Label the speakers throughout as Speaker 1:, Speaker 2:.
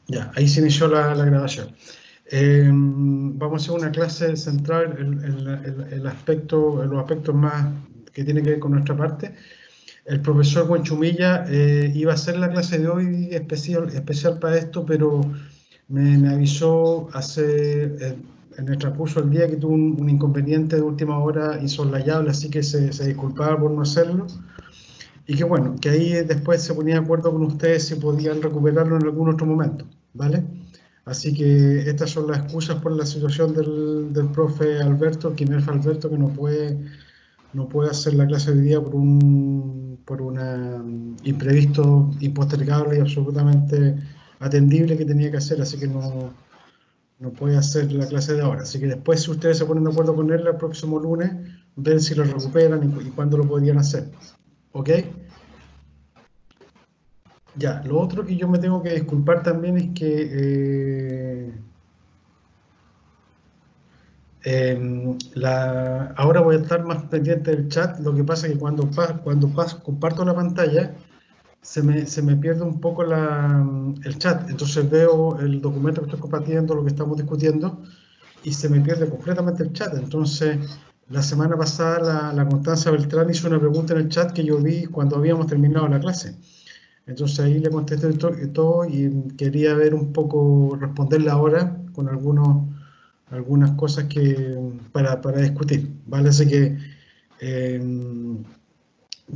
Speaker 1: Ya, ahí se inició la grabación. Vamos a hacer una clase central en los aspectos más que tienen que ver con nuestra parte. El profesor Buenchumilla iba a hacer la clase de hoy especial para esto, pero me avisó en el transcurso del día que tuvo un inconveniente de última hora insoslayable, así que se disculpaba por no hacerlo. Y que bueno, que ahí después se ponía de acuerdo con ustedes si podían recuperarlo en algún otro momento, ¿vale? Así que estas son las excusas por la situación del profe Alberto, Quimerfa Alberto, que no puede hacer la clase de hoy día por un imprevisto, impostergable y absolutamente atendible que tenía que hacer, así que no puede hacer la clase de ahora. Así que después, si ustedes se ponen de acuerdo con él el próximo lunes, ven si lo recuperan y cuándo lo podrían hacer. ¿Ok? Ya, lo otro que yo me tengo que disculpar también es que ahora voy a estar más pendiente del chat. Lo que pasa es que cuando comparto la pantalla, se me pierde un poco el chat. Entonces veo el documento que estoy compartiendo, lo que estamos discutiendo, y se me pierde completamente el chat. Entonces, la semana pasada la Constanza Beltrán hizo una pregunta en el chat que yo vi cuando habíamos terminado la clase. Entonces ahí le contesté todo y quería ver un poco, responderle ahora con algunas cosas para discutir, ¿vale? Así que, de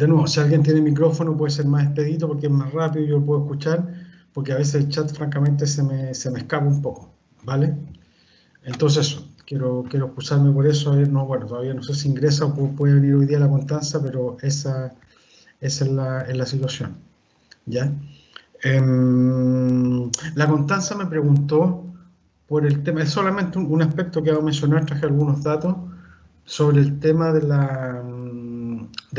Speaker 1: nuevo, si alguien tiene micrófono puede ser más expedito porque es más rápido y yo lo puedo escuchar, porque a veces el chat francamente se me escapa un poco, ¿vale? Entonces eso, quiero excusarme por eso. No, bueno, todavía no sé si ingresa o puede venir hoy día la Constanza, pero esa es la situación, ¿ya? La Constanza me preguntó por el tema, es solamente un aspecto que voy a mencionar, traje algunos datos sobre el tema de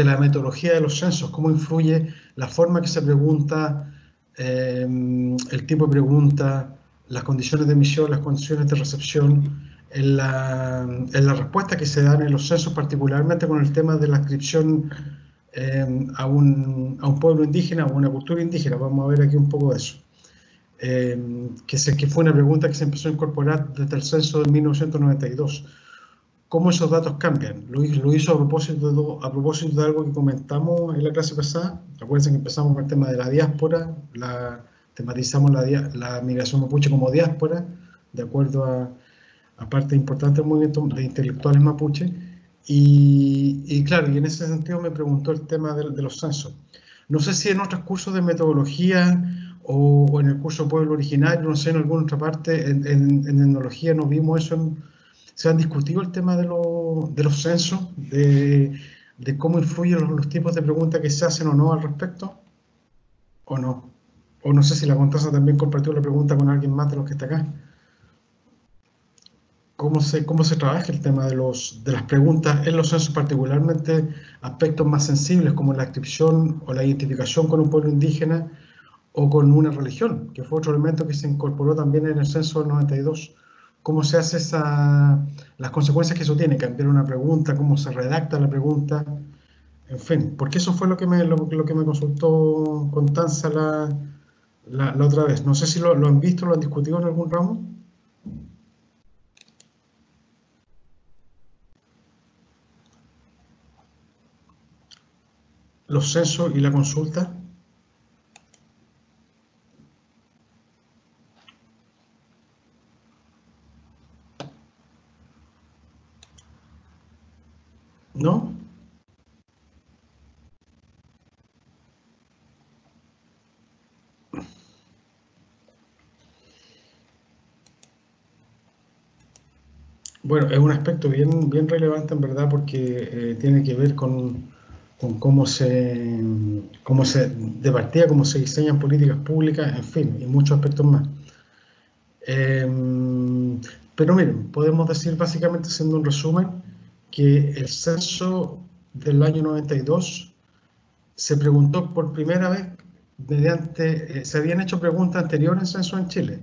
Speaker 1: la metodología de los censos, cómo influye la forma que se pregunta, el tipo de pregunta, las condiciones de emisión, las condiciones de recepción, en la respuesta que se dan en los censos, particularmente con el tema de la inscripción a un pueblo indígena o una cultura indígena. Vamos a ver aquí un poco de eso. Que fue una pregunta que se empezó a incorporar desde el censo de 1992. ¿Cómo esos datos cambian? Lo hizo a propósito de algo que comentamos en la clase pasada. Acuérdense que empezamos con el tema de la diáspora, tematizamos la migración mapuche como diáspora, de acuerdo a parte importante del movimiento de intelectuales mapuche. Y claro, y en ese sentido me preguntó el tema de los censos. No sé si en otros cursos de metodología o en el curso Pueblo Originario, no sé, en alguna otra parte, en etnología no vimos eso. ¿Se han discutido el tema de los censos, de cómo influyen los tipos de preguntas que se hacen o no al respecto? ¿O no? O no sé si la Constanza también compartió la pregunta con alguien más de los que está acá. ¿Cómo se trabaja el tema de las preguntas en los censos, particularmente aspectos más sensibles como la inscripción o la identificación con un pueblo indígena o con una religión, que fue otro elemento que se incorporó también en el censo del 92? ¿Cómo se hace las consecuencias que eso tiene? Cambiar una pregunta, cómo se redacta la pregunta, en fin, porque eso fue lo que me consultó Constanza la otra vez. No sé si lo han visto, lo han discutido en algún ramo. Los censos y la consulta. ¿No? Bueno, es un aspecto bien relevante en verdad porque tiene que ver con cómo de partida, cómo se diseñan políticas públicas, en fin, y muchos aspectos más. Pero miren, podemos decir básicamente, haciendo un resumen, que el censo del año 92 se preguntó por primera vez se habían hecho preguntas anteriores en censo en Chile,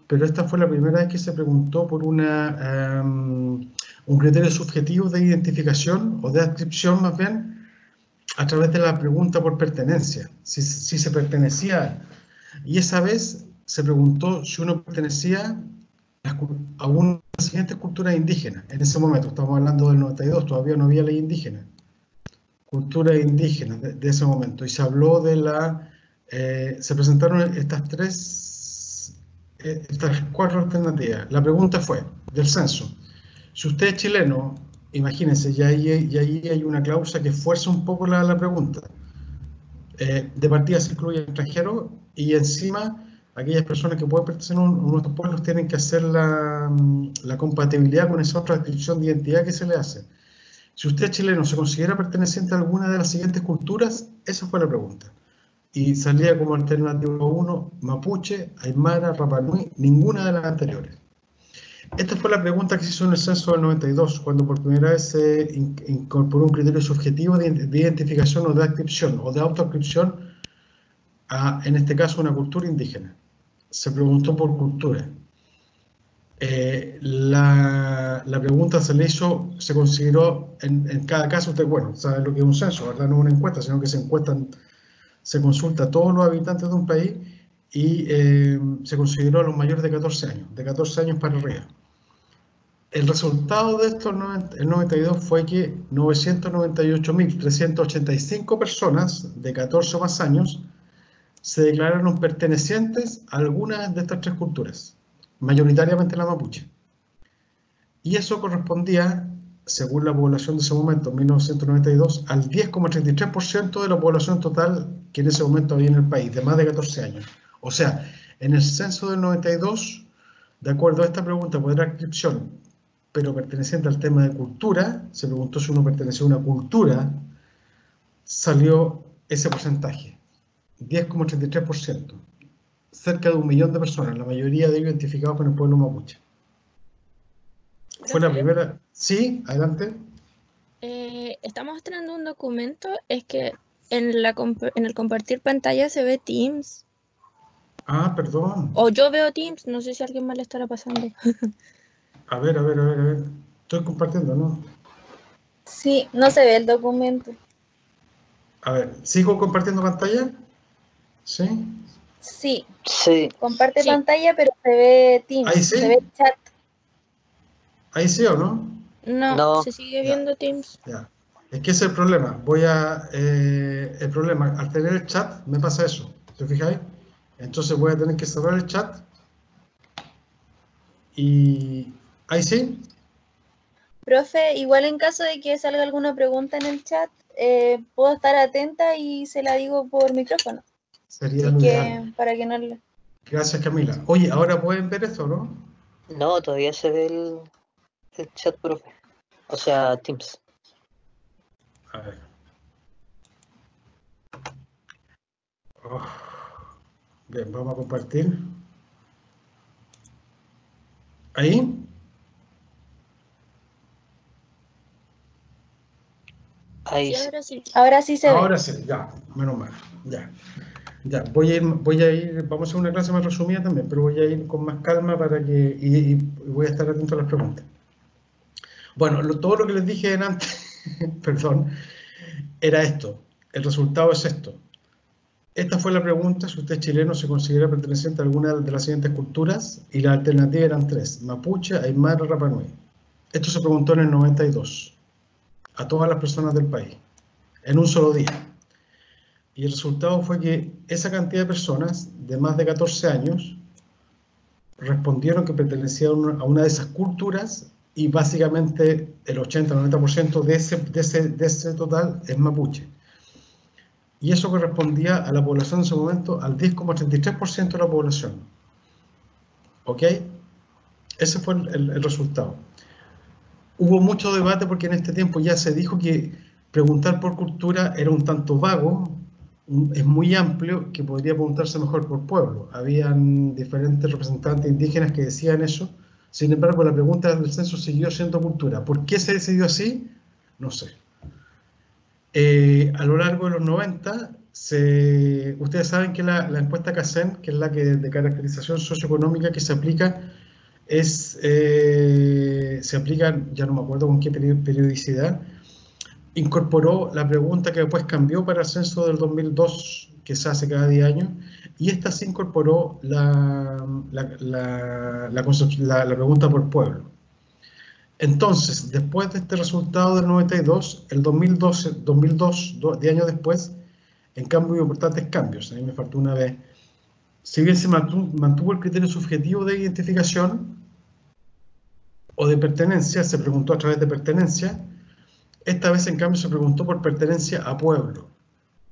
Speaker 1: pero esta fue la primera vez que se preguntó por un criterio subjetivo de identificación o de adscripción más bien, a través de la pregunta por pertenencia, si se pertenecía. Y esa vez se preguntó si uno pertenecía a una de las siguientes culturas indígenas. En ese momento, estamos hablando del 92, todavía no había ley indígena. Cultura indígena de ese momento. Y se habló de se presentaron estas 4 alternativas. La pregunta fue, del censo, si usted es chileno, imagínense, y ahí hay una cláusula que fuerza un poco la pregunta. De partida se incluye extranjeros y encima aquellas personas que pueden pertenecer a nuestros pueblos tienen que hacer la compatibilidad con esa otra descripción de identidad que se le hace. Si usted es chileno, ¿se considera perteneciente a alguna de las siguientes culturas? Esa fue la pregunta. Y salía como alternativa 1, mapuche, aymara, Rapa Nui, ninguna de las anteriores. Esta fue la pregunta que se hizo en el censo del 92, cuando por primera vez se incorporó un criterio subjetivo de identificación o de adscripción o de autoadscripción a, en este caso, una cultura indígena. Se preguntó por cultura. La pregunta se le hizo, se consideró en cada caso, usted, bueno, sabe lo que es un censo, ¿verdad? No es una encuesta, sino que se consulta a todos los habitantes de un país y se consideró a los mayores de 14 años para arriba. El resultado de esto, el 92, fue que 998.385 personas de 14 o más años se declararon pertenecientes a alguna de estas 3 culturas, mayoritariamente la mapuche. Y eso correspondía, según la población de ese momento, en 1992, al 10,33% de la población total que en ese momento había en el país, de más de 14 años. O sea, en el censo del 92, de acuerdo a esta pregunta, por adscripción, pero perteneciente al tema de cultura, se preguntó si uno pertenecía a una cultura, salió ese porcentaje, 10,33%. Cerca de 1 millón de personas, la mayoría de ellos identificados con el pueblo mapuche. Fue la primera. Sí, adelante.
Speaker 2: Estamos estrenando un documento, es que en el compartir pantalla se ve Teams.
Speaker 1: Ah, perdón.
Speaker 2: O yo veo Teams, no sé si a alguien más le estará pasando.
Speaker 1: A ver. Estoy compartiendo, ¿no?
Speaker 3: Sí, no se ve el documento.
Speaker 1: A ver, ¿sigo compartiendo pantalla? ¿Sí?
Speaker 3: Sí.
Speaker 4: Sí.
Speaker 3: Comparte pantalla, pero se ve Teams.
Speaker 1: ¿Ahí sí?
Speaker 3: Se ve chat.
Speaker 1: ¿Ahí sí o no?
Speaker 2: No, se sigue viendo Teams.
Speaker 1: Ya. Es que ese es el problema. El problema, al tener el chat, me pasa eso. ¿Te fijáis? Entonces voy a tener que cerrar el chat. Y... ¿ahí sí?
Speaker 3: Profe, igual en caso de que salga alguna pregunta en el chat, puedo estar atenta y se la digo por micrófono.
Speaker 1: Sería
Speaker 3: lo ideal.
Speaker 1: que,
Speaker 3: para que no le...
Speaker 1: Gracias, Camila. Oye, ¿ahora pueden ver esto, no?
Speaker 4: No, todavía se ve el chat, profe. O sea, Teams.
Speaker 1: A ver. Oh. Bien, vamos a compartir. ¿Ahí?
Speaker 4: Ahí
Speaker 2: Sí,
Speaker 4: sí.
Speaker 3: Ahora sí se ve.
Speaker 1: Ahora sí, ya, menos mal. Ya. Voy a ir, vamos a hacer una clase más resumida también, pero voy a ir con más calma para que, y voy a estar atento a las preguntas. Bueno, todo lo que les dije antes, perdón, era esto. El resultado es esto. Esta fue la pregunta, si usted es chileno, se considera perteneciente a alguna de las siguientes culturas, y las alternativas eran 3, mapuche, aymara, Rapa Nui. Esto se preguntó en el 92, a todas las personas del país, en un solo día. Y el resultado fue que esa cantidad de personas, de más de 14 años, respondieron que pertenecían a una de esas culturas, y básicamente el 80-90% de ese total es mapuche. Y eso correspondía a la población en ese momento al 10,33% de la población. ¿Ok? Ese fue el resultado. Hubo mucho debate porque en este tiempo ya se dijo que preguntar por cultura era un tanto vago, es muy amplio, que podría preguntarse mejor por pueblo. Habían diferentes representantes indígenas que decían eso. Sin embargo, la pregunta del censo siguió siendo cultura. ¿Por qué se decidió así? No sé. A lo largo de los 90, ustedes saben que la encuesta CACEN, que es la que de caracterización socioeconómica que se aplica, se aplica, ya no me acuerdo con qué periodicidad, incorporó la pregunta que después cambió para el censo del 2002, que se hace cada 10 años, y esta se incorporó la pregunta por pueblo. Entonces, después de este resultado del 92, el 2002, 10 años después, en cambio hubo importantes cambios. A mí me faltó una vez. Si bien se mantuvo el criterio subjetivo de identificación o de pertenencia, se preguntó a través de pertenencia, esta vez en cambio se preguntó por pertenencia a pueblo.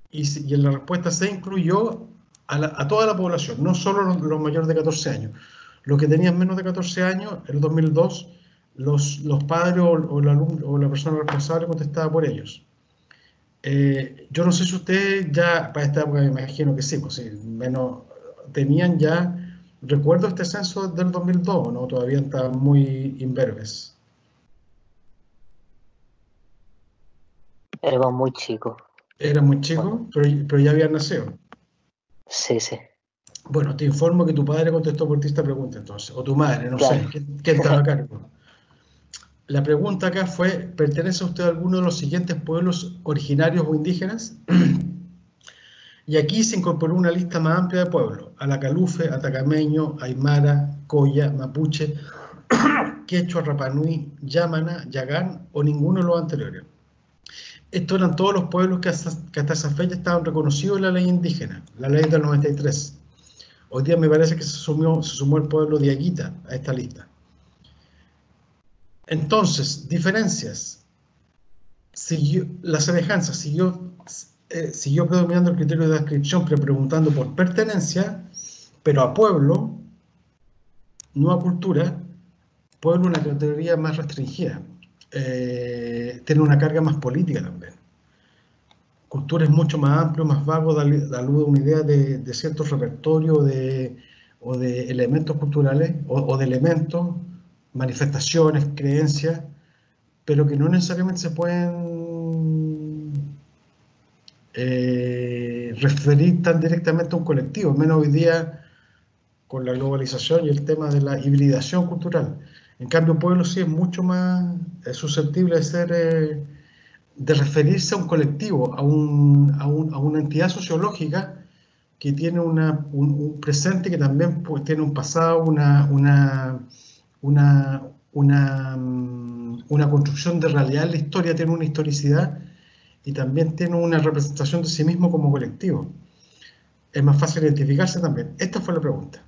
Speaker 1: Y en la respuesta se incluyó a toda la población, no solo los mayores de 14 años. Los que tenían menos de 14 años, en el 2002, los padres o la persona responsable contestaba por ellos. Yo no sé si ustedes ya, para esta época me imagino que sí, pues sí, menos, tenían ya recuerdo este censo del 2002, ¿no? Todavía estaban muy imberbes.
Speaker 4: Éramos muy chicos.
Speaker 1: Era muy chico, pero ya habían nacido.
Speaker 4: Sí, sí.
Speaker 1: Bueno, te informo que tu padre contestó por ti esta pregunta entonces, o tu madre, no
Speaker 4: Claro.
Speaker 1: sé, ¿quién estaba a cargo? La pregunta acá fue, ¿pertenece usted a alguno de los siguientes pueblos originarios o indígenas? Y aquí se incorporó una lista más amplia de pueblos: Alacalufe, Atacameño, Aymara, Coya, Mapuche, Quechua, Rapanui, Yamana, Yagán o ninguno de los anteriores. Estos eran todos los pueblos que hasta esa fecha estaban reconocidos en la ley indígena, la ley del 93. Hoy día me parece que se sumó el pueblo de Aguita a esta lista. Entonces, diferencias. La semejanza siguió predominando el criterio de adscripción, preguntando por pertenencia, pero a pueblo, no a cultura. Pueblo es una categoría más restringida. Tiene una carga más política también. Cultura es mucho más amplio, más vago, da luz a una idea de ciertos repertorios o de elementos culturales o de elementos, manifestaciones, creencias, pero que no necesariamente se pueden referir tan directamente a un colectivo, menos hoy día con la globalización y el tema de la hibridación cultural. En cambio, pueblo sí es mucho más susceptible de ser, de referirse a un colectivo, a una entidad sociológica que tiene un presente, que también tiene un pasado, una construcción de realidad en la historia, tiene una historicidad y también tiene una representación de sí mismo como colectivo. Es más fácil identificarse también. Esta fue la pregunta.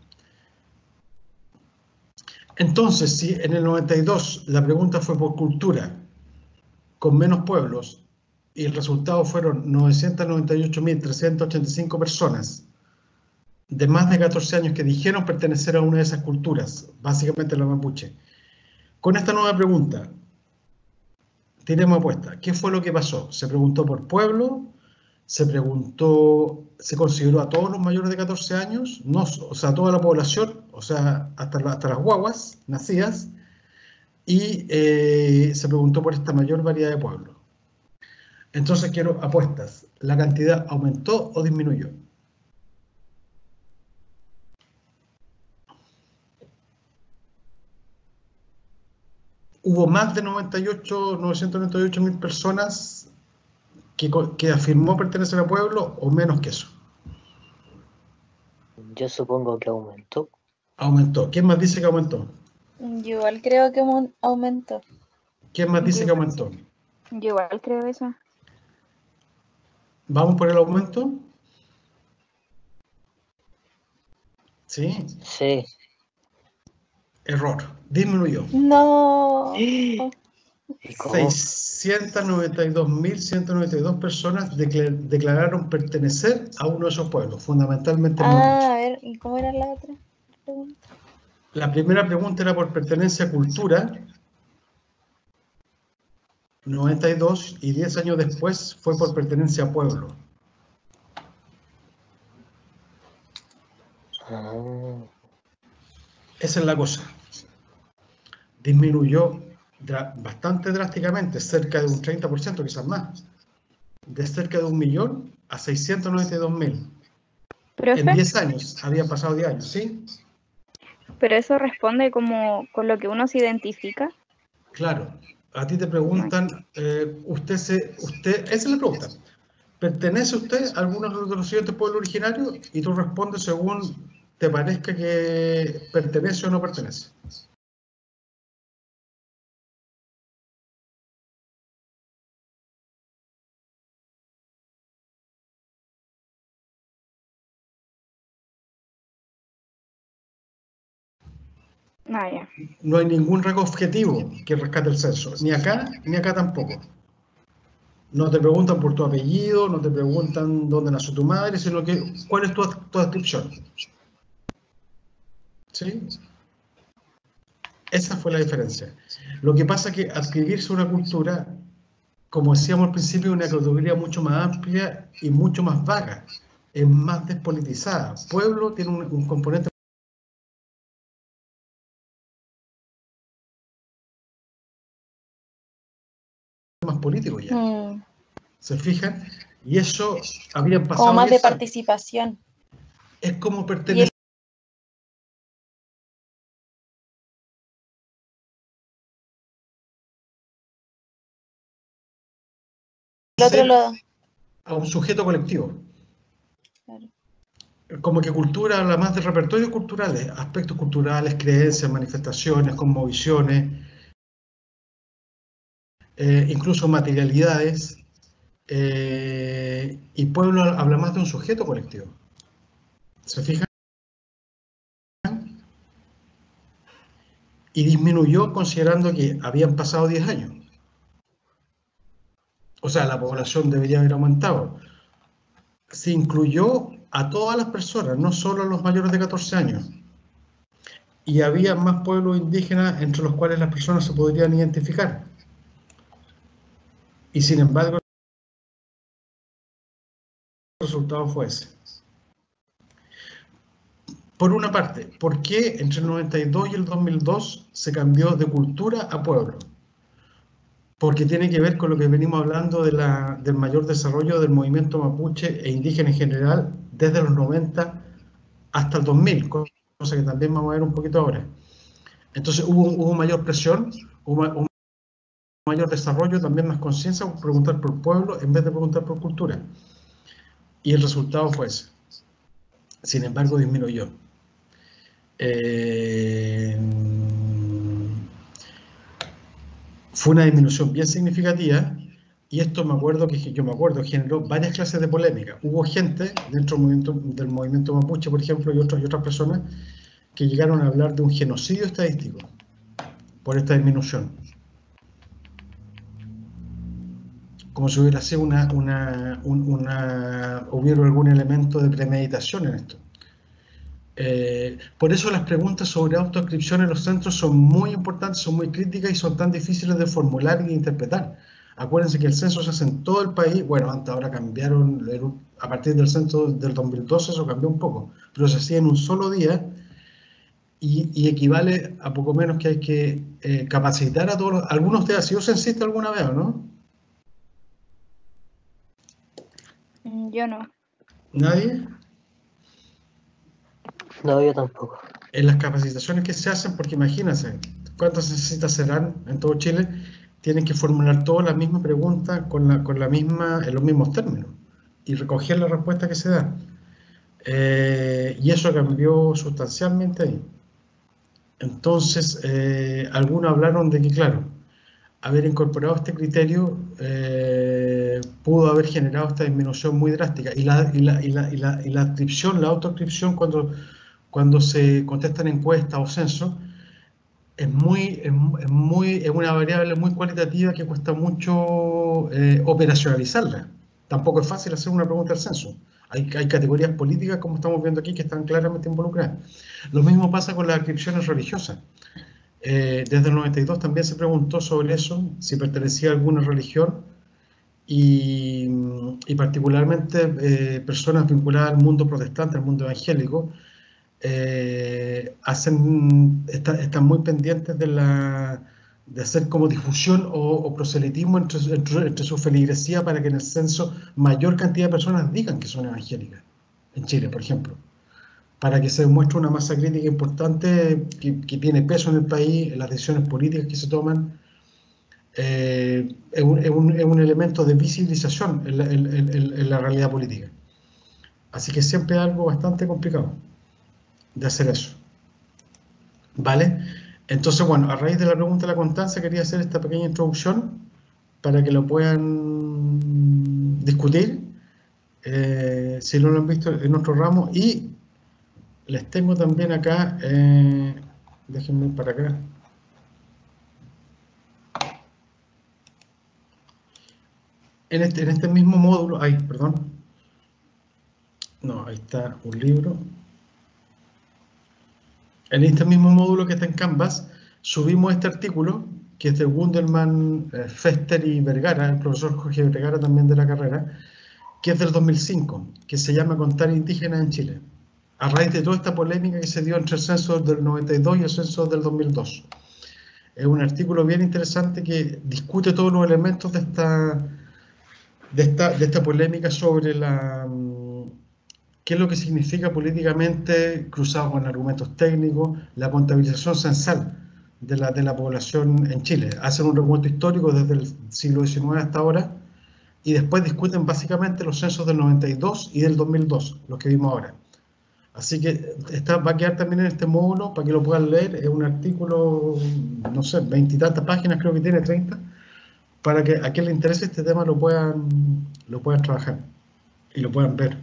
Speaker 1: Entonces, si en el 92 la pregunta fue por cultura, con menos pueblos, y el resultado fueron 998.385 personas de más de 14 años que dijeron pertenecer a una de esas culturas, básicamente la mapuche. Con esta nueva pregunta, tiremos apuesta. ¿Qué fue lo que pasó? ¿Se preguntó por pueblo? ¿Se consideró a todos los mayores de 14 años? No, o sea, a toda la población, o sea, hasta las guaguas nacidas, y se preguntó por esta mayor variedad de pueblos. Entonces quiero apuestas. ¿La cantidad aumentó o disminuyó? Hubo más de 998.000 personas que afirmó pertenecer al pueblo, o menos que eso.
Speaker 4: Yo supongo que aumentó.
Speaker 1: Aumentó. ¿Quién más dice que aumentó?
Speaker 3: Yo igual creo que aumentó.
Speaker 1: ¿Quién más dice que aumentó?
Speaker 5: Yo igual creo eso.
Speaker 1: ¿Vamos por el aumento? ¿Sí?
Speaker 4: Sí.
Speaker 1: Error. Disminuyó.
Speaker 3: No.
Speaker 4: ¿Y cómo?
Speaker 1: 692.192 personas declararon pertenecer a uno de esos pueblos, fundamentalmente
Speaker 3: A
Speaker 1: mapuche.
Speaker 3: ver, ¿y cómo era la otra pregunta?
Speaker 1: La primera pregunta era por pertenencia a cultura, 92, y 10 años después fue por pertenencia a pueblo. Esa es la cosa. Disminuyó bastante drásticamente, cerca de un 30%, quizás más. De cerca de 1 millón a 692.000.
Speaker 5: Profe,
Speaker 1: En 10 años, habían pasado 10 años, ¿sí?
Speaker 5: pero eso responde como con lo que uno se identifica.
Speaker 1: Claro. A ti te preguntan, esa es la pregunta. ¿pertenece usted a alguno de los siguientes pueblos originarios? Y tú respondes según te parezca que pertenece o no pertenece.
Speaker 5: Ya.
Speaker 1: No hay ningún rasgo objetivo que rescate el censo, ni acá tampoco. No te preguntan por tu apellido, no te preguntan dónde nació tu madre, sino que cuál es tu adscripción. ¿Sí? Esa fue la diferencia. Lo que pasa es que adscribirse a una cultura, como decíamos al principio, es una categoría mucho más amplia y mucho más vaga, es más despolitizada. Pueblo tiene un componente más político ya. ¿Se fijan? Y eso habrían pasado.
Speaker 3: Como más de
Speaker 1: 10 años.
Speaker 3: participación.
Speaker 1: Es como pertenecer.
Speaker 3: El otro lo...
Speaker 1: A un sujeto colectivo.
Speaker 3: Claro.
Speaker 1: Como que cultura habla más de repertorios culturales, aspectos culturales, creencias, manifestaciones, cosmovisiones, incluso materialidades, y pueblo habla más de un sujeto colectivo. ¿Se fijan? Y disminuyó considerando que habían pasado 10 años. O sea, la población debería haber aumentado. Se incluyó a todas las personas, no solo a los mayores de 14 años. Y había más pueblos indígenas entre los cuales las personas se podrían identificar. Y sin embargo, el resultado fue ese. Por una parte, ¿por qué entre el 92 y el 2002 se cambió de cultura a pueblo? Porque tiene que ver con lo que venimos hablando del mayor desarrollo del movimiento mapuche e indígena en general desde los 90 hasta el 2000, cosa que también vamos a ver un poquito ahora. Entonces hubo mayor presión, hubo mayor desarrollo, también más conciencia por preguntar por pueblo en vez de preguntar por cultura. Y el resultado fue ese. Sin embargo, disminuyó. Fue una disminución bien significativa, y esto me acuerdo que generó varias clases de polémica. Hubo gente dentro del movimiento mapuche, por ejemplo, y otras personas que llegaron a hablar de un genocidio estadístico por esta disminución. Como si hubiera sido hubiera algún elemento de premeditación en esto. Por eso las preguntas sobre autoadscripción en los centros son muy importantes, son muy críticas y son tan difíciles de formular y de interpretar. Acuérdense que el censo se hace en todo el país. Bueno, ahora cambiaron, a partir del censo del 2012 eso cambió un poco, pero se hacía en un solo día y equivale a poco menos que hay que capacitar a todos. ¿Algunos de ustedes ha sido censista alguna vez o no?
Speaker 5: Yo no.
Speaker 1: ¿Nadie?
Speaker 4: No, yo tampoco.
Speaker 1: En las capacitaciones que se hacen, porque imagínense, ¿cuántas censistas serán en todo Chile? Tienen que formular todas la misma pregunta en los mismos términos y recoger la respuesta que se da. Y eso cambió sustancialmente ahí. Entonces, algunos hablaron de que, claro, haber incorporado este criterio pudo haber generado esta disminución muy drástica. Y la adscripción, la autoadscripción, cuando se contestan encuestas o censos, es una variable muy cualitativa que cuesta mucho operacionalizarla. Tampoco es fácil hacer una pregunta al censo. Hay categorías políticas, como estamos viendo aquí, que están claramente involucradas. Lo mismo pasa con las adscripciones religiosas. Desde el 92 también se preguntó sobre eso, si pertenecía a alguna religión, y particularmente personas vinculadas al mundo protestante, al mundo evangélico, están muy pendientes de hacer como difusión o proselitismo entre su feligresía para que en el censo mayor cantidad de personas digan que son evangélicas, en Chile, por ejemplo, para que se demuestre una masa crítica importante que tiene peso en el país, en las decisiones políticas que se toman, es un elemento de visibilización en la realidad política. Así que siempre es algo bastante complicado de hacer eso. ¿Vale? Entonces, bueno, a raíz de la pregunta de la Constanza quería hacer esta pequeña introducción para que lo puedan discutir, si no lo han visto en otro ramo, y les tengo también acá, déjenme ir para acá. En este mismo módulo, no, ahí está un libro. En este mismo módulo que está en Canvas, subimos este artículo, que es de Gundelman, Fester y Vergara, el profesor Jorge Vergara también de la carrera, que es del 2005, que se llama Contar indígenas en Chile, a raíz de toda esta polémica que se dio entre el censo del 92 y el censo del 2002. Es un artículo bien interesante que discute todos los elementos de esta polémica sobre qué es lo que significa políticamente, cruzado con argumentos técnicos, la contabilización censal de la población en Chile. Hacen un recuento histórico desde el siglo XIX hasta ahora y después discuten básicamente los censos del 92 y del 2002, los que vimos ahora. Así que va a quedar también en este módulo para que lo puedan leer. Es un artículo, no sé, 20 y tantas páginas, creo que tiene 30, para que a quien le interese este tema lo puedan trabajar y lo puedan ver.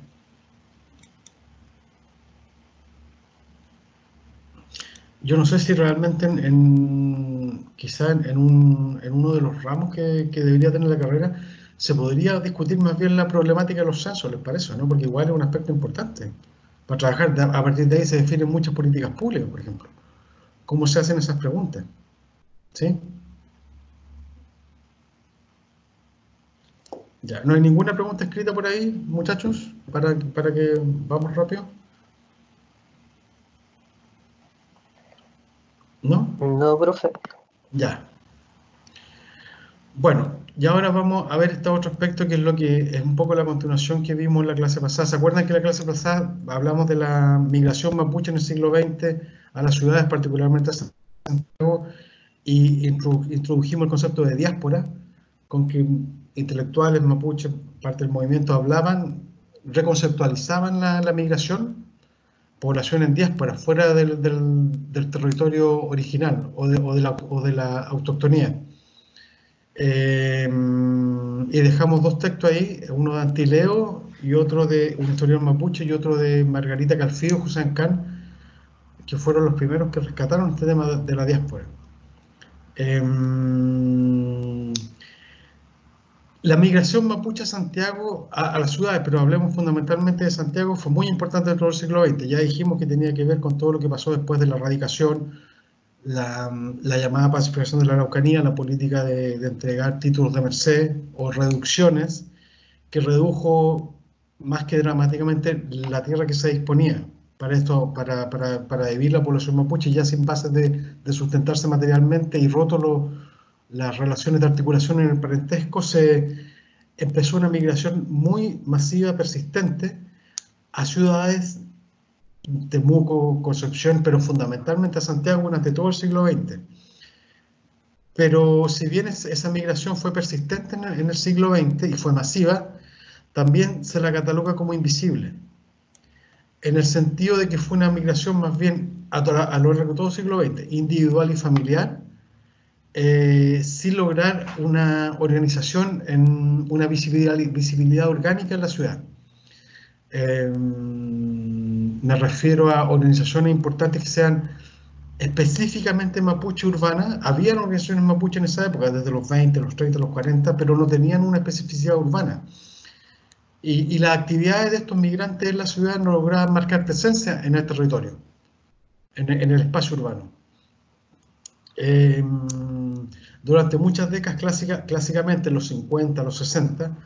Speaker 1: Yo no sé si realmente quizá en uno de los ramos que debería tener la carrera se podría discutir más bien la problemática de los censos, ¿les parece? ¿No? Porque igual es un aspecto importante. Para trabajar, a partir de ahí se definen muchas políticas públicas, por ejemplo. ¿Cómo se hacen esas preguntas? ¿Sí? Ya, ¿no hay ninguna pregunta escrita por ahí, muchachos? Para que vamos rápido. ¿No?
Speaker 4: No, profe.
Speaker 1: Ya. Bueno, y ahora vamos a ver este otro aspecto que es lo que es un poco la continuación que vimos en la clase pasada. ¿Se acuerdan que en la clase pasada hablamos de la migración mapuche en el siglo XX a las ciudades, particularmente a Santiago, y introdujimos el concepto de diáspora, con que intelectuales mapuches, parte del movimiento, hablaban, reconceptualizaban la migración, población en diáspora, fuera del territorio original o de la autoctonía. Y dejamos dos textos ahí, uno de Antileo y otro de un historiador mapuche y otro de Margarita Calfío, José Ancán, que fueron los primeros que rescataron este tema de la diáspora. La migración mapuche a Santiago, a las ciudades, pero hablemos fundamentalmente de Santiago, fue muy importante dentro del siglo XX. Ya dijimos que tenía que ver con todo lo que pasó después de la erradicación, la llamada pacificación de la Araucanía, la política de entregar títulos de merced o reducciones, que redujo más que dramáticamente la tierra que se disponía para esto, para vivir la población mapuche, ya sin bases de sustentarse materialmente y roto las relaciones de articulación en el parentesco, se empezó una migración muy masiva, persistente, a ciudades, Temuco, Concepción, pero fundamentalmente a Santiago durante todo el siglo XX. Pero si bien esa migración fue persistente en el siglo XX y fue masiva, también se la cataloga como invisible, en el sentido de que fue una migración más bien a lo largo de todo el siglo XX, individual y familiar, sin lograr una organización en una visibilidad orgánica en la ciudad. Me refiero a organizaciones importantes que sean específicamente mapuche urbanas. Habían organizaciones mapuche en esa época, desde los 20, los 30, los 40, pero no tenían una especificidad urbana. Y las actividades de estos migrantes en la ciudad no lograban marcar presencia en el territorio, en el espacio urbano. Durante muchas décadas, clásicamente en los 50, los 60,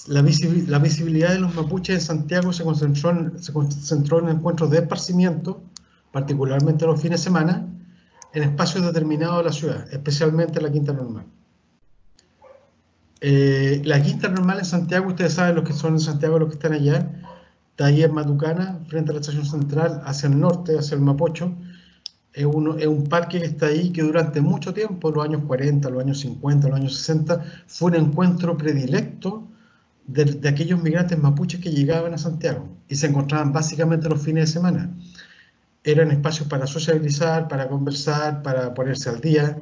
Speaker 1: la visibilidad de los mapuches en Santiago se concentró en encuentros de esparcimiento, particularmente los fines de semana, en espacios determinados de la ciudad, especialmente la Quinta Normal. La Quinta Normal en Santiago, ustedes saben los que son en Santiago, los que están allá, está ahí en Matucana, frente a la estación central, hacia el norte, hacia el Mapocho, es un parque que está ahí, que durante mucho tiempo, los años 40, los años 50, los años 60, fue un encuentro predilecto de aquellos migrantes mapuches que llegaban a Santiago y se encontraban básicamente los fines de semana. Eran espacios para sociabilizar, para conversar, para ponerse al día,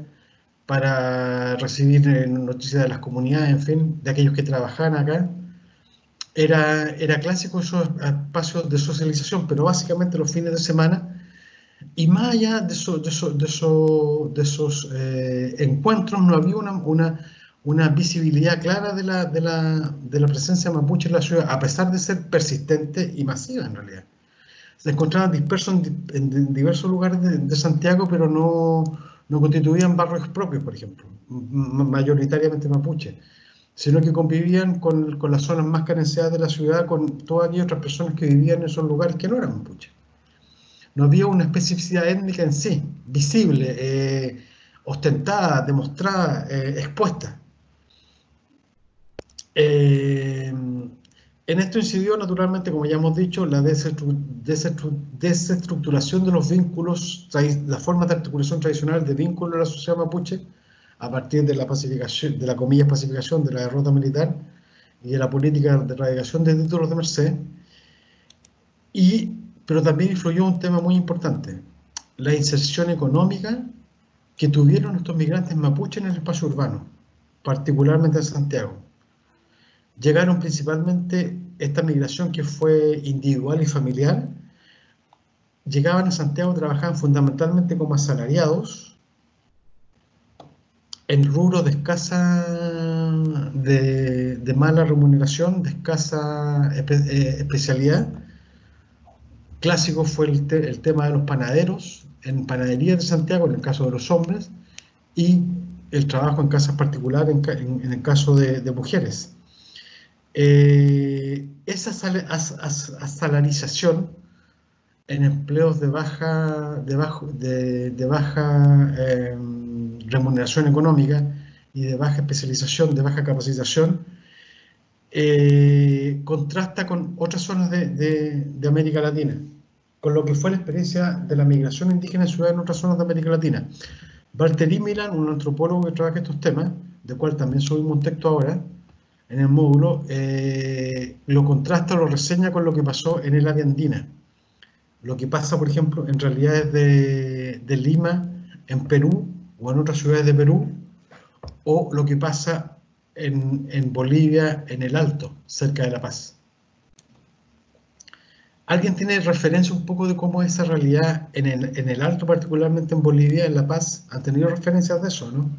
Speaker 1: para recibir noticias de las comunidades, en fin, de aquellos que trabajaban acá. Era clásico esos espacios de socialización, pero básicamente los fines de semana. Y más allá de esos encuentros, no había una visibilidad clara de la presencia mapuche en la ciudad, a pesar de ser persistente y masiva en realidad. Se encontraban dispersos en diversos lugares de Santiago, pero no constituían barrios propios, por ejemplo, mayoritariamente mapuche, sino que convivían con las zonas más carenciadas de la ciudad, con todas aquellas otras personas que vivían en esos lugares que no eran mapuche. No había una especificidad étnica en sí, visible, ostentada, demostrada, expuesta. En esto incidió naturalmente, como ya hemos dicho, la desestructuración de los vínculos, la forma de articulación tradicional de vínculo a la sociedad mapuche, a partir de la pacificación, de la comillas pacificación, de la derrota militar y de la política de erradicación de títulos de merced. Pero también influyó un tema muy importante, la inserción económica que tuvieron estos migrantes mapuches en el espacio urbano, particularmente en Santiago. Llegaron principalmente, esta migración que fue individual y familiar, llegaban a Santiago, trabajaban fundamentalmente como asalariados, en rubros de mala remuneración, de escasa especialidad. Clásico fue el tema de los panaderos, en panaderías de Santiago, en el caso de los hombres, y el trabajo en casas particulares, en el caso de mujeres. Esa asalarización en empleos de baja remuneración económica y de baja especialización, de baja capacitación, contrasta con otras zonas de América Latina, con lo que fue la experiencia de la migración indígena en ciudades en otras zonas de América Latina. Valtteri Milan, un antropólogo que trabaja estos temas, del cual también subimos un texto ahora en el módulo, lo contrasta, lo reseña con lo que pasó en el área andina. Lo que pasa, por ejemplo, en realidades de Lima, en Perú, o en otras ciudades de Perú, o lo que pasa en Bolivia, en el Alto, cerca de La Paz. ¿Alguien tiene referencia un poco de cómo es esa realidad en el Alto, particularmente en Bolivia, en La Paz? ¿Han tenido referencias de eso, no?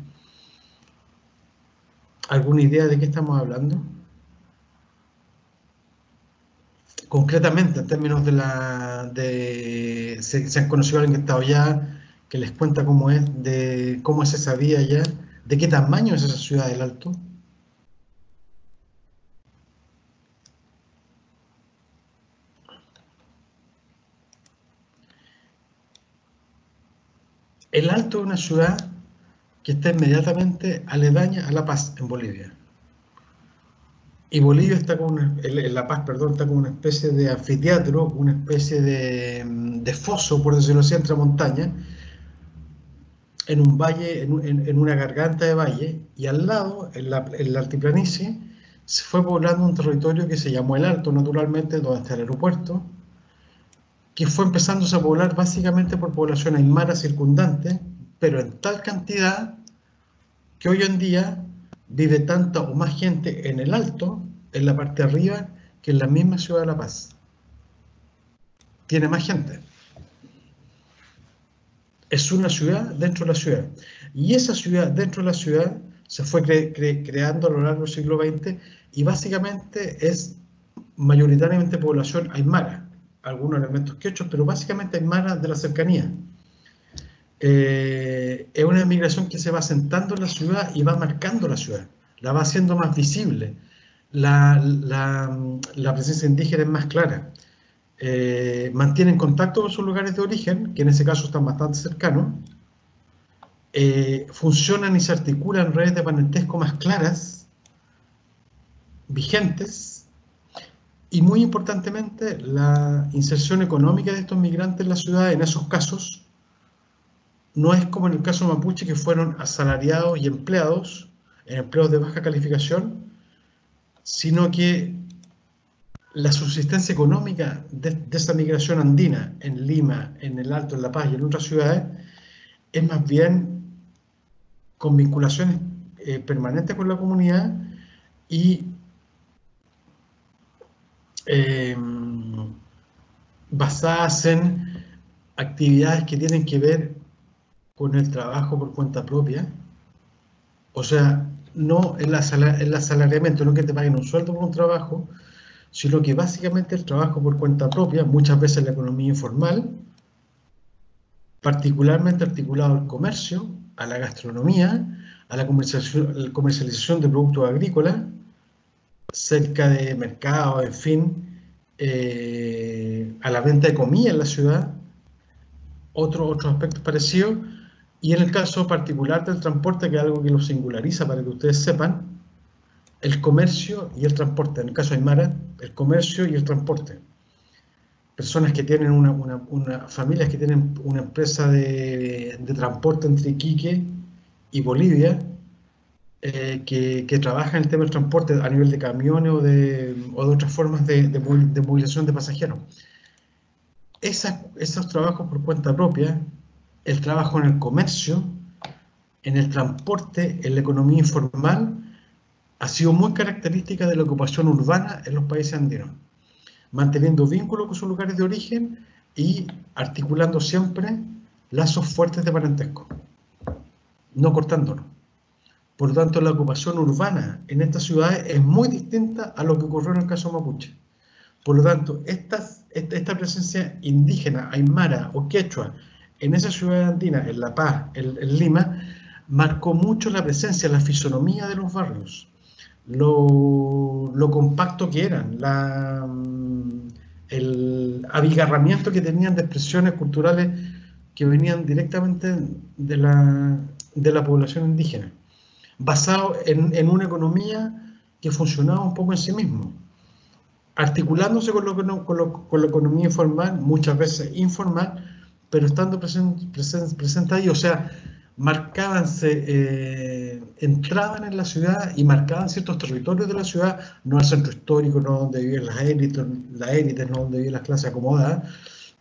Speaker 1: ¿Alguna idea de qué estamos hablando? Concretamente, en términos ¿se han conocido a alguien que ha estado allá, que les cuenta cómo es esa vía allá? ¿De qué tamaño es esa ciudad del Alto? El Alto es una ciudad que está inmediatamente aledaña a La Paz, en Bolivia. Y Bolivia está La Paz, perdón, está como una especie de anfiteatro, una especie de foso, por decirlo así, entre montañas, en un valle, en una garganta de valle, y al lado, en la altiplanicie, se fue poblando un territorio que se llamó El Alto, naturalmente, donde está el aeropuerto, que fue empezándose a poblar básicamente por población aymara circundante, pero en tal cantidad que hoy en día vive tanta o más gente en el Alto, en la parte de arriba, que en la misma ciudad de La Paz. Tiene más gente. Es una ciudad dentro de la ciudad. Y esa ciudad dentro de la ciudad se fue creando a lo largo del siglo XX y básicamente es mayoritariamente población aymara. Algunos elementos quechos, pero básicamente aymara de la cercanía. Es una migración que se va asentando en la ciudad y va marcando la ciudad, la va haciendo más visible, la presencia indígena es más clara, mantienen contacto con sus lugares de origen, que en ese caso están bastante cercanos, funcionan y se articulan redes de parentesco más claras, vigentes, y muy importantemente la inserción económica de estos migrantes en la ciudad, en esos casos, no es como en el caso mapuche, que fueron asalariados y empleados, empleos de baja calificación, sino que la subsistencia económica de esa migración andina en Lima, en el Alto, en La Paz y en otras ciudades, es más bien con vinculaciones permanentes con la comunidad y basadas en actividades que tienen que ver con el trabajo por cuenta propia. O sea, no el asalariamiento, no que te paguen un sueldo por un trabajo, sino que básicamente el trabajo por cuenta propia, muchas veces la economía informal, particularmente articulado al comercio, a la gastronomía, a la comercialización de productos agrícolas, cerca de mercados, en fin, a la venta de comida en la ciudad, otros aspectos parecidos, y en el caso particular del transporte, que es algo que lo singulariza para que ustedes sepan, el comercio y el transporte. En el caso de Aymara, el comercio y el transporte. Personas que tienen familias que tienen una empresa de transporte entre Iquique y Bolivia, que trabajan en el tema del transporte a nivel de camiones o de otras formas de movilización de pasajeros. Esos trabajos por cuenta propia, el trabajo en el comercio, en el transporte, en la economía informal, ha sido muy característica de la ocupación urbana en los países andinos, manteniendo vínculos con sus lugares de origen y articulando siempre lazos fuertes de parentesco, no cortándolos. Por lo tanto, la ocupación urbana en estas ciudades es muy distinta a lo que ocurrió en el caso mapuche. Por lo tanto, esta presencia indígena, aymara o quechua, en esa ciudad andina, en La Paz, en Lima, marcó mucho la presencia, la fisonomía de los barrios, lo compacto que eran, el abigarramiento que tenían de expresiones culturales que venían directamente de la población indígena, basado en una economía que funcionaba un poco en sí mismo, articulándose con la economía informal, muchas veces informal, pero estando presente ahí. O sea, entraban en la ciudad y marcaban ciertos territorios de la ciudad, no el centro histórico, no donde viven las élites, no donde viven las clases acomodadas,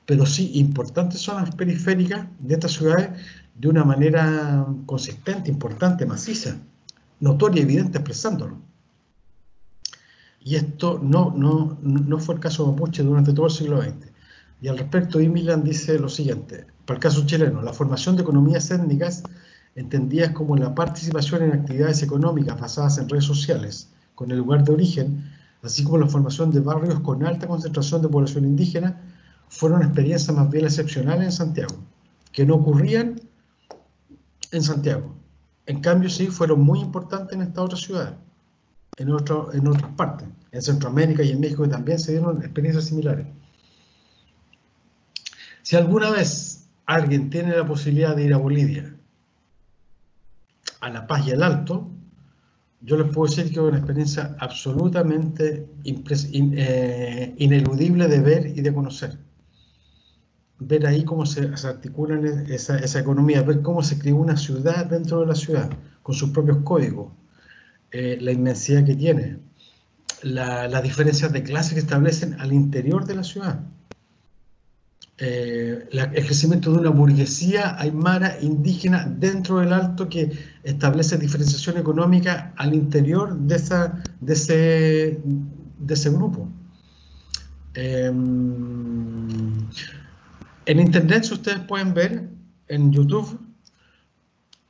Speaker 1: pero sí importantes zonas periféricas de estas ciudades de una manera consistente, importante, maciza, notoria, evidente, expresándolo. Y esto no fue el caso mapuche durante todo el siglo XX. Y al respecto, Imilan dice lo siguiente: para el caso chileno, la formación de economías étnicas, entendidas como la participación en actividades económicas basadas en redes sociales con el lugar de origen, así como la formación de barrios con alta concentración de población indígena, fueron experiencias más bien excepcionales en Santiago, que no ocurrían en Santiago. En cambio, sí, fueron muy importantes en estas otras ciudades, en otras partes. En Centroamérica y en México también se dieron experiencias similares. Si alguna vez alguien tiene la posibilidad de ir a Bolivia, a La Paz y al Alto, yo les puedo decir que es una experiencia absolutamente ineludible de ver y de conocer. Ver ahí cómo se articula esa economía, ver cómo se creó una ciudad dentro de la ciudad, con sus propios códigos, la inmensidad que tiene, las diferencias de clase que establecen al interior de la ciudad. El crecimiento de una burguesía aymara indígena dentro del Alto que establece diferenciación económica al interior de ese grupo. En internet, si ustedes pueden ver, en YouTube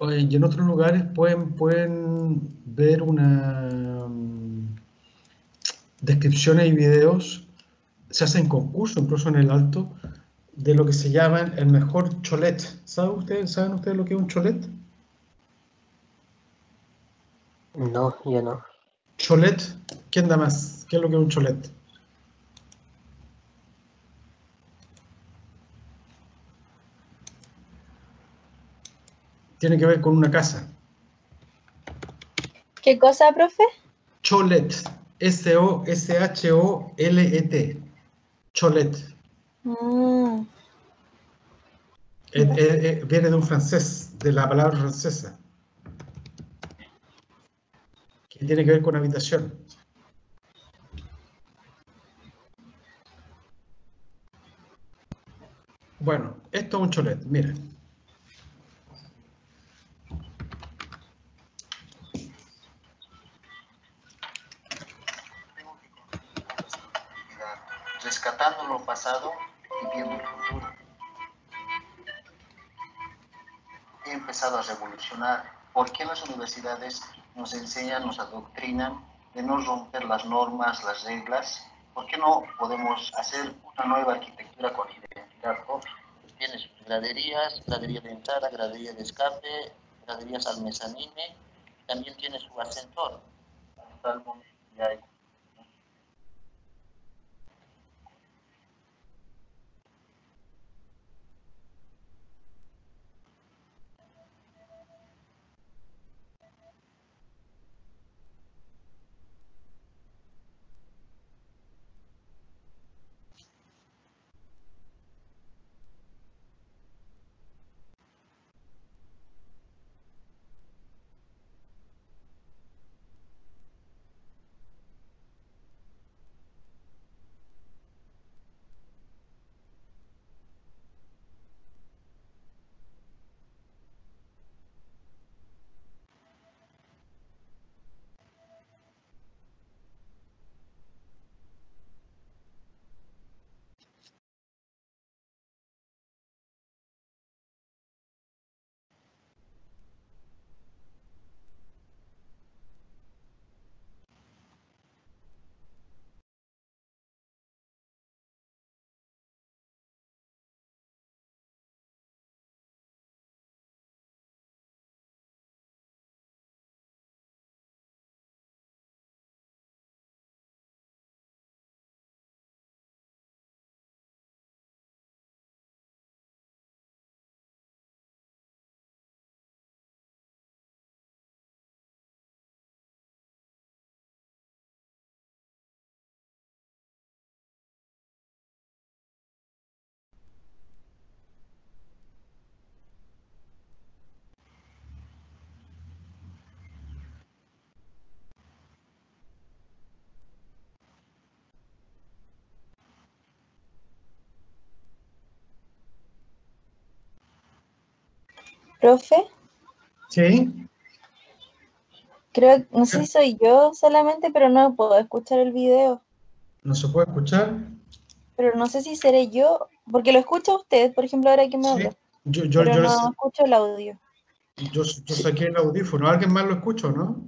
Speaker 1: y en otros lugares pueden ver descripciones y videos. Se hacen concursos, incluso en el Alto, de lo que se llaman el mejor cholet. ¿Saben ustedes lo que es un cholet?
Speaker 4: No, yo no.
Speaker 1: Cholet, ¿quién da más? ¿Qué es lo que es un cholet? Tiene que ver con una casa.
Speaker 3: ¿Qué cosa, profe?
Speaker 1: Cholet, S-O-S-H-O-L-E-T. Cholet. Viene de un francés, de la palabra francesa, que tiene que ver con habitación. Bueno, esto es un cholet, miren.
Speaker 6: Rescatando lo pasado y viendo el futuro. He empezado a revolucionar. ¿Por qué las universidades nos enseñan, nos adoctrinan de no romper las normas, las reglas? ¿Por qué no podemos hacer una nueva arquitectura con identidad propia? Tienes graderías, gradería de entrada, gradería de escape, graderías al mezanine, también tiene su ascensor. Hasta el momento ya hay.
Speaker 3: Profe,
Speaker 1: ¿Sí?
Speaker 3: creo, no sé si soy yo solamente, pero no puedo escuchar el video.
Speaker 1: ¿No se puede escuchar?
Speaker 3: Pero no sé si seré yo, porque lo escucha usted, por ejemplo, ahora que me
Speaker 1: Sí.
Speaker 3: habla,
Speaker 1: Yo
Speaker 3: pero no escucho el audio.
Speaker 1: saqué el audífono. ¿Alguien más lo escucha, no?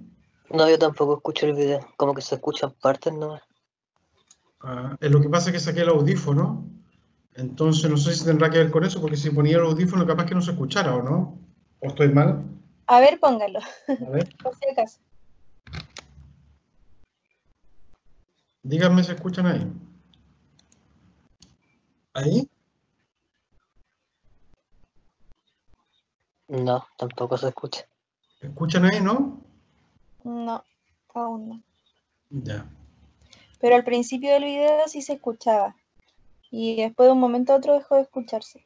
Speaker 4: No, yo tampoco escucho el video. Como que se escuchan partes, ¿no?
Speaker 1: Lo que pasa es que saqué el audífono. Entonces no sé si tendrá que ver con eso, porque si ponía el audífono capaz que no se escuchara, ¿o no? ¿O estoy mal?
Speaker 3: A ver, póngalo,
Speaker 1: A ver,
Speaker 3: por si acaso.
Speaker 1: díganme si escuchan ahí. ¿Ahí?
Speaker 4: No, tampoco se escucha.
Speaker 1: ¿Escuchan ahí, no?
Speaker 3: No, aún no.
Speaker 1: Ya.
Speaker 3: Pero al principio del video sí se escuchaba. Y después de un momento a otro dejó de escucharse.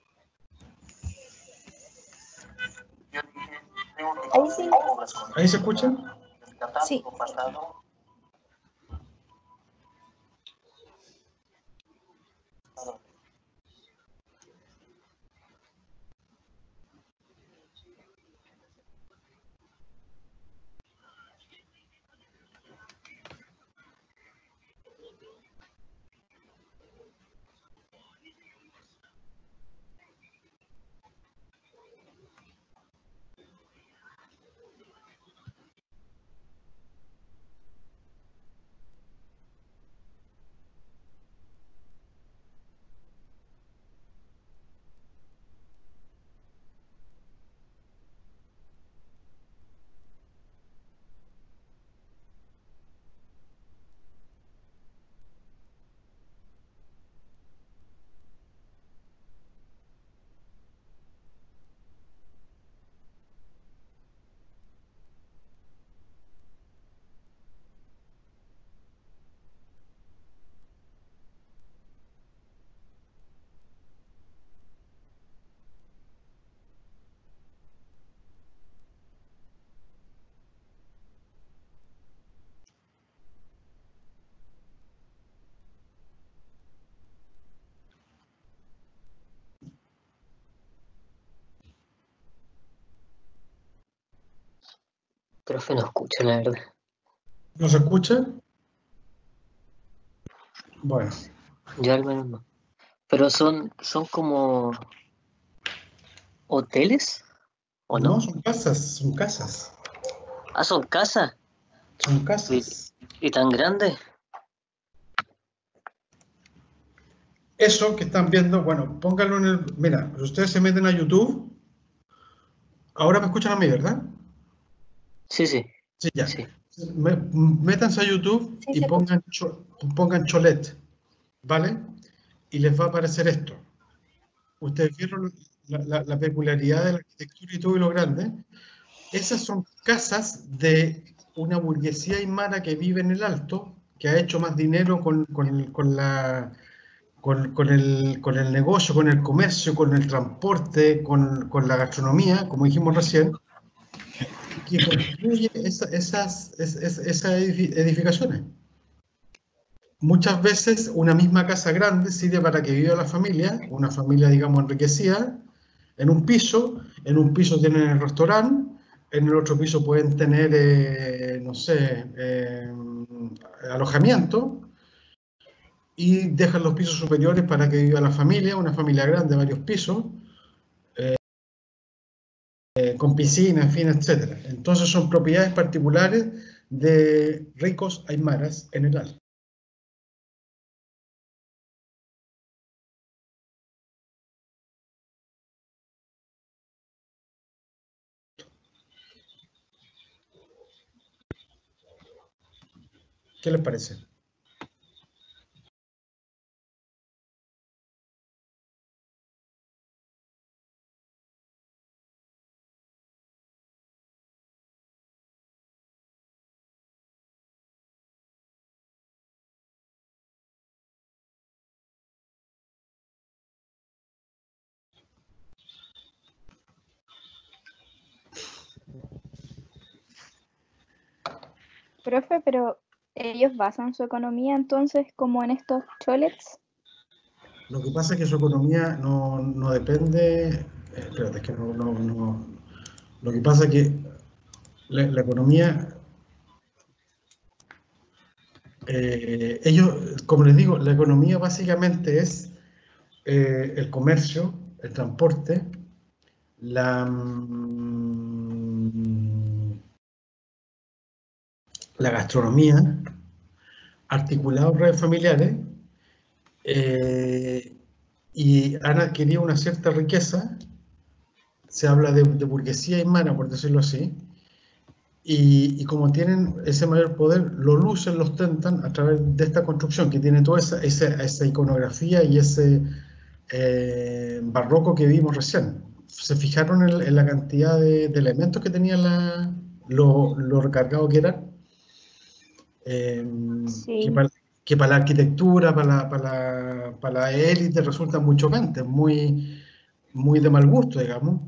Speaker 6: Yo dije, tengo que
Speaker 3: Ahí sí.
Speaker 6: obras con
Speaker 1: ¿Ahí se escuchan?
Speaker 6: rescatando
Speaker 3: Sí.
Speaker 6: lo pasado.
Speaker 4: Profe, no escucho, la verdad.
Speaker 1: ¿No se escucha? Bueno,
Speaker 4: Yo al menos no. Pero son como hoteles, ¿o no?
Speaker 1: no, son casas, son casas,
Speaker 4: Ah, son casas.
Speaker 1: son casas.
Speaker 4: ¿Y tan grandes?
Speaker 1: Eso que están viendo, bueno, pónganlo en el... Mira, ustedes se meten a YouTube. Ahora me escuchan a mí, ¿verdad?
Speaker 4: Sí, sí.
Speaker 1: Sí, ya.
Speaker 4: Sí.
Speaker 1: Métanse a YouTube
Speaker 3: Sí,
Speaker 1: y
Speaker 3: se
Speaker 1: pongan Cholet, ¿vale? Y les va a aparecer esto. Ustedes vieron la peculiaridad de la arquitectura y todo y lo grande. Esas son casas de una burguesía aymara que vive en el Alto, que ha hecho más dinero con el negocio, con el comercio, con el transporte, con la gastronomía, como dijimos recién, que construye esas edificaciones. Muchas veces una misma casa grande sirve para que viva la familia, una familia, digamos, enriquecida, en un piso tienen el restaurante, en el otro piso pueden tener, no sé, alojamiento, y dejan los pisos superiores para que viva la familia, una familia grande, varios pisos, con piscina, en fin, etc. Entonces son propiedades particulares de ricos aymaras en el Alto. ¿Qué les parece?
Speaker 5: Profe, pero ellos basan su economía entonces como en estos cholets.
Speaker 1: Lo que pasa es que su economía no depende... espérate, es que no... Lo que pasa es que la economía... ellos, como les digo, la economía básicamente es el comercio, el transporte, la gastronomía, articulados redes familiares, y han adquirido una cierta riqueza. Se habla de burguesía aymara, por decirlo así, y como tienen ese mayor poder, lo lucen, lo ostentan a través de esta construcción que tiene toda esa iconografía y ese barroco que vimos recién. ¿Se fijaron en la cantidad de elementos que tenía lo recargado que era?
Speaker 5: Sí.
Speaker 1: Que para la arquitectura, para la élite resulta muy chocante, muy de mal gusto, digamos,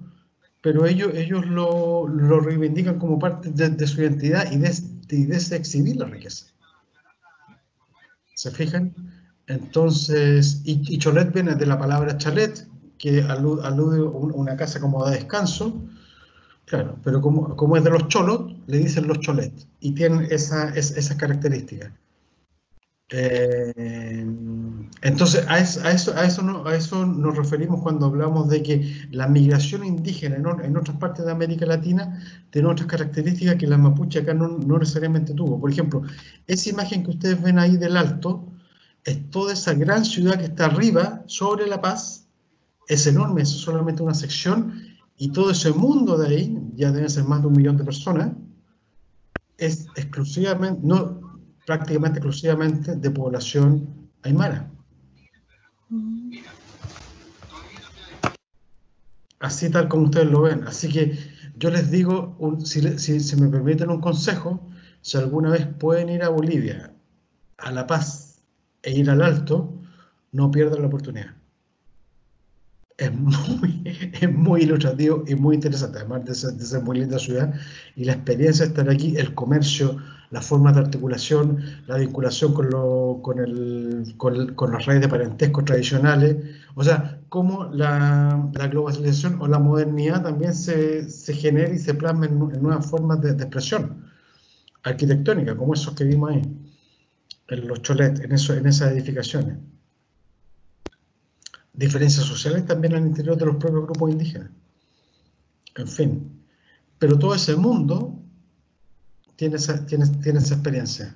Speaker 1: pero ellos lo reivindican como parte de su identidad y de ese exhibir la riqueza. ¿Se fijan? Entonces, y cholet viene de la palabra chalet, que alude a una casa como de descanso, claro, pero como es de los cholos, le dicen los cholet, y tienen esas características. Entonces, a eso nos referimos cuando hablamos de que la migración indígena en otras partes de América Latina tiene otras características que la mapuche acá no necesariamente tuvo. Por ejemplo, esa imagen que ustedes ven ahí del Alto es toda esa gran ciudad que está arriba, sobre La Paz, es enorme, es solamente una sección, y todo ese mundo de ahí, ya deben ser más de 1 millón de personas, es exclusivamente, prácticamente exclusivamente de población aymara. Así tal como ustedes lo ven. Así que yo les digo, si me permiten un consejo, si alguna vez pueden ir a Bolivia, a La Paz e ir al Alto, no pierdan la oportunidad. Es muy ilustrativo y muy interesante, además de ser muy linda ciudad, y la experiencia de estar aquí, el comercio, las formas de articulación, la vinculación con las redes de parentesco tradicionales, o sea, cómo la globalización o la modernidad también se genera y se plasma en nuevas formas de expresión arquitectónica, como esos que vimos ahí, en los cholets, en esas edificaciones. Diferencias sociales también al interior de los propios grupos indígenas. En fin, pero todo ese mundo tiene esa experiencia,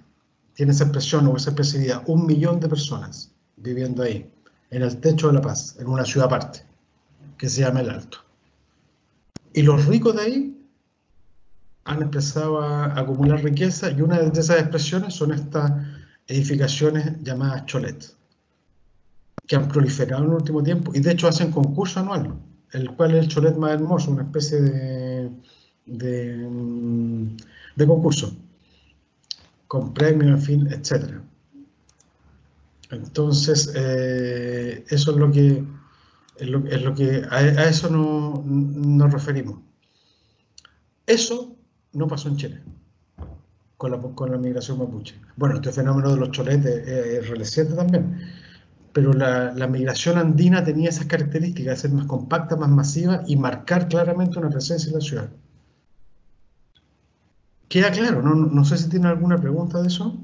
Speaker 1: tiene esa expresión o esa expresividad. 1 millón de personas viviendo ahí, en el techo de La Paz, en una ciudad aparte, que se llama El Alto. Y los ricos de ahí han empezado a acumular riqueza, y una de esas expresiones son estas edificaciones llamadas cholets, que han proliferado en el último tiempo, y de hecho hacen concurso anual, el cual es el cholet más hermoso, una especie de concurso, con premios, en fin, etc. Entonces, eso es lo que, a eso nos referimos. Eso no pasó en Chile con la migración mapuche. Bueno, este fenómeno de los choletes es reciente también, pero la migración andina tenía esas características de ser más compacta, más masiva y marcar claramente una presencia en la ciudad. ¿Queda claro? No sé si tienen alguna pregunta de eso.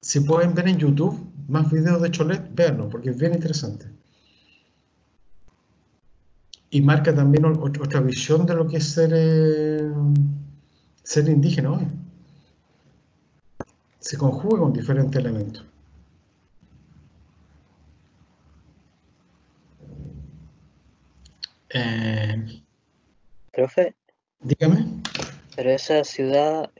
Speaker 1: Si pueden ver en YouTube más videos de cholet, véanlo, porque es bien interesante. Y marca también otra visión de lo que es ser indígena hoy. Se conjuga con diferentes elementos.
Speaker 4: Profe,
Speaker 1: Dígame.
Speaker 4: pero esa ciudad,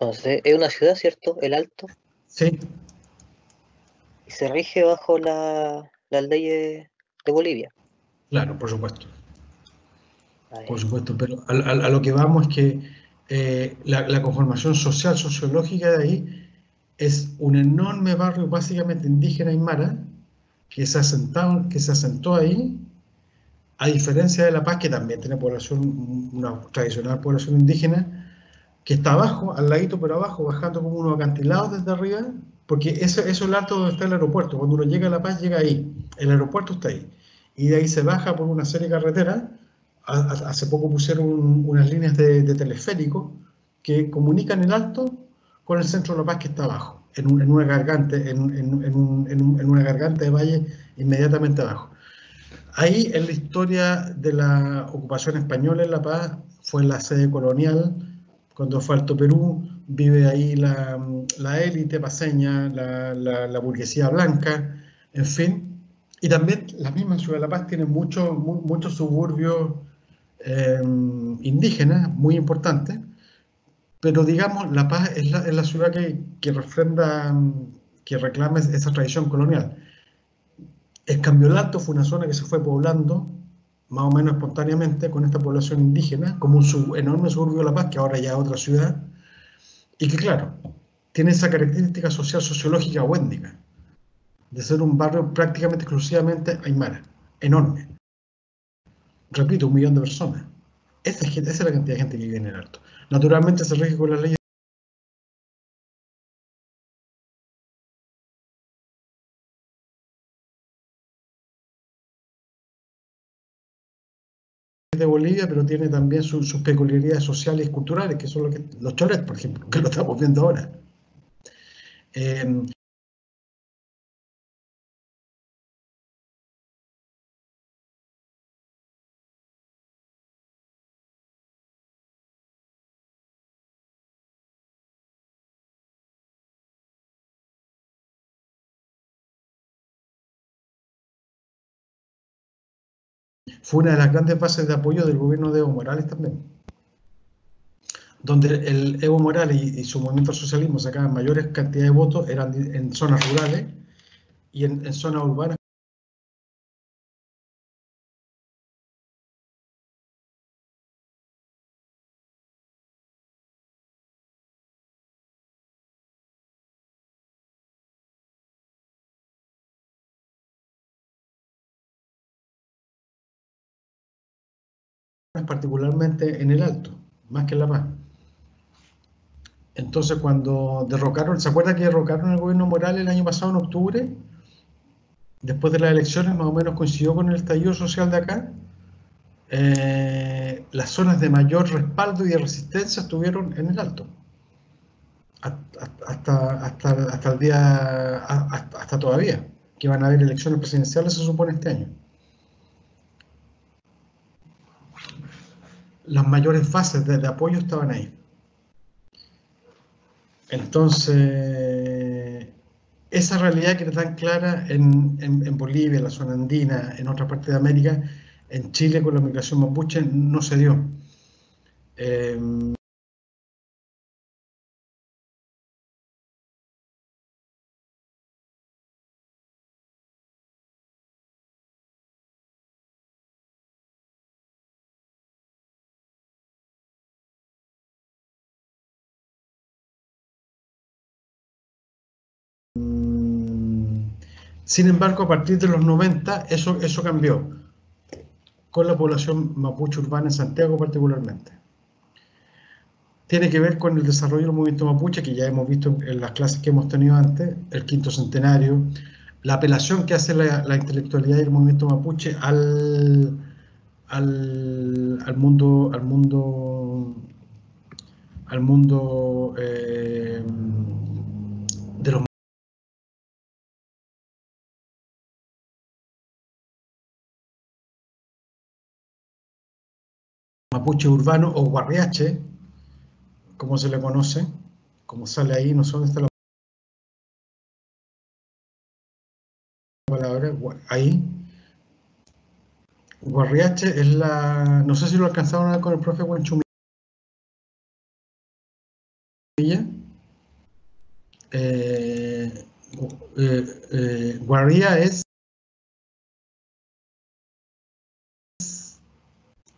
Speaker 4: no sé, es una ciudad, ¿cierto? El Alto,
Speaker 1: Sí,
Speaker 4: y se rige bajo las leyes de Bolivia.
Speaker 1: claro, por supuesto.
Speaker 4: Ahí.
Speaker 1: Por supuesto, pero a lo que vamos es que la conformación social, sociológica de ahí es un enorme barrio básicamente indígena aymara que se asentó ahí, a diferencia de La Paz, que también tiene población, una tradicional población indígena, que está abajo, al ladito pero abajo, bajando como unos acantilados desde arriba, porque eso es el alto donde está el aeropuerto. Cuando uno llega a La Paz, llega ahí, el aeropuerto está ahí, y de ahí se baja por una serie de carreteras. Hace poco pusieron unas líneas de teleférico que comunican el alto con el centro de La Paz, que está abajo, en una garganta, en una garganta de valle inmediatamente abajo. Ahí, en la historia de la ocupación española en La Paz, fue la sede colonial. Cuando fue Alto Perú, vive ahí la élite paseña, la burguesía blanca, en fin. Y también la misma ciudad de La Paz tiene muchos suburbios indígenas muy importantes, pero digamos, La Paz es la ciudad que refrenda, que reclama esa tradición colonial. El Cambio Alto fue una zona que se fue poblando más o menos espontáneamente con esta población indígena, como un enorme suburbio de La Paz, que ahora ya es otra ciudad, y que claro, tiene esa característica social, sociológica o étnica, de ser un barrio prácticamente exclusivamente aymara, enorme. Repito, 1 millón de personas. Esa es la cantidad de gente que vive en el Alto. Naturalmente se rige con las leyes de Bolivia, pero tiene también sus peculiaridades sociales y culturales, que son los cholets, por ejemplo, que lo estamos viendo ahora. Fue una de las grandes bases de apoyo del gobierno de Evo Morales también, donde el Evo Morales y su movimiento al socialismo sacaban mayores cantidades de votos, eran en zonas rurales y en zonas urbanas. Particularmente en el Alto, más que en La Paz. Entonces, cuando derrocaron, ¿se acuerda que derrocaron el gobierno Morales el año pasado, en octubre? Después de las elecciones, más o menos coincidió con el estallido social de acá. Las zonas de mayor respaldo y de resistencia estuvieron en el Alto. Hasta el día, hasta todavía, que van a haber elecciones presidenciales, se supone, este año. Las mayores bases de apoyo estaban ahí. Entonces, esa realidad que era tan clara en Bolivia, en la zona andina, en otra parte de América, en Chile con la migración mapuche no se dio. Sin embargo, a partir de los 90, eso cambió, con la población mapuche urbana en Santiago particularmente. Tiene que ver con el desarrollo del movimiento mapuche, que ya hemos visto en las clases que hemos tenido antes, el quinto centenario, la apelación que hace la intelectualidad y el movimiento mapuche al mundo de los mapuche urbanos, o guarriache, como se le conoce, como sale ahí, no sé dónde está la palabra, ahí. Guarriache es la, no sé si lo alcanzaron a ver con el profe Huanchumilla. Guarría es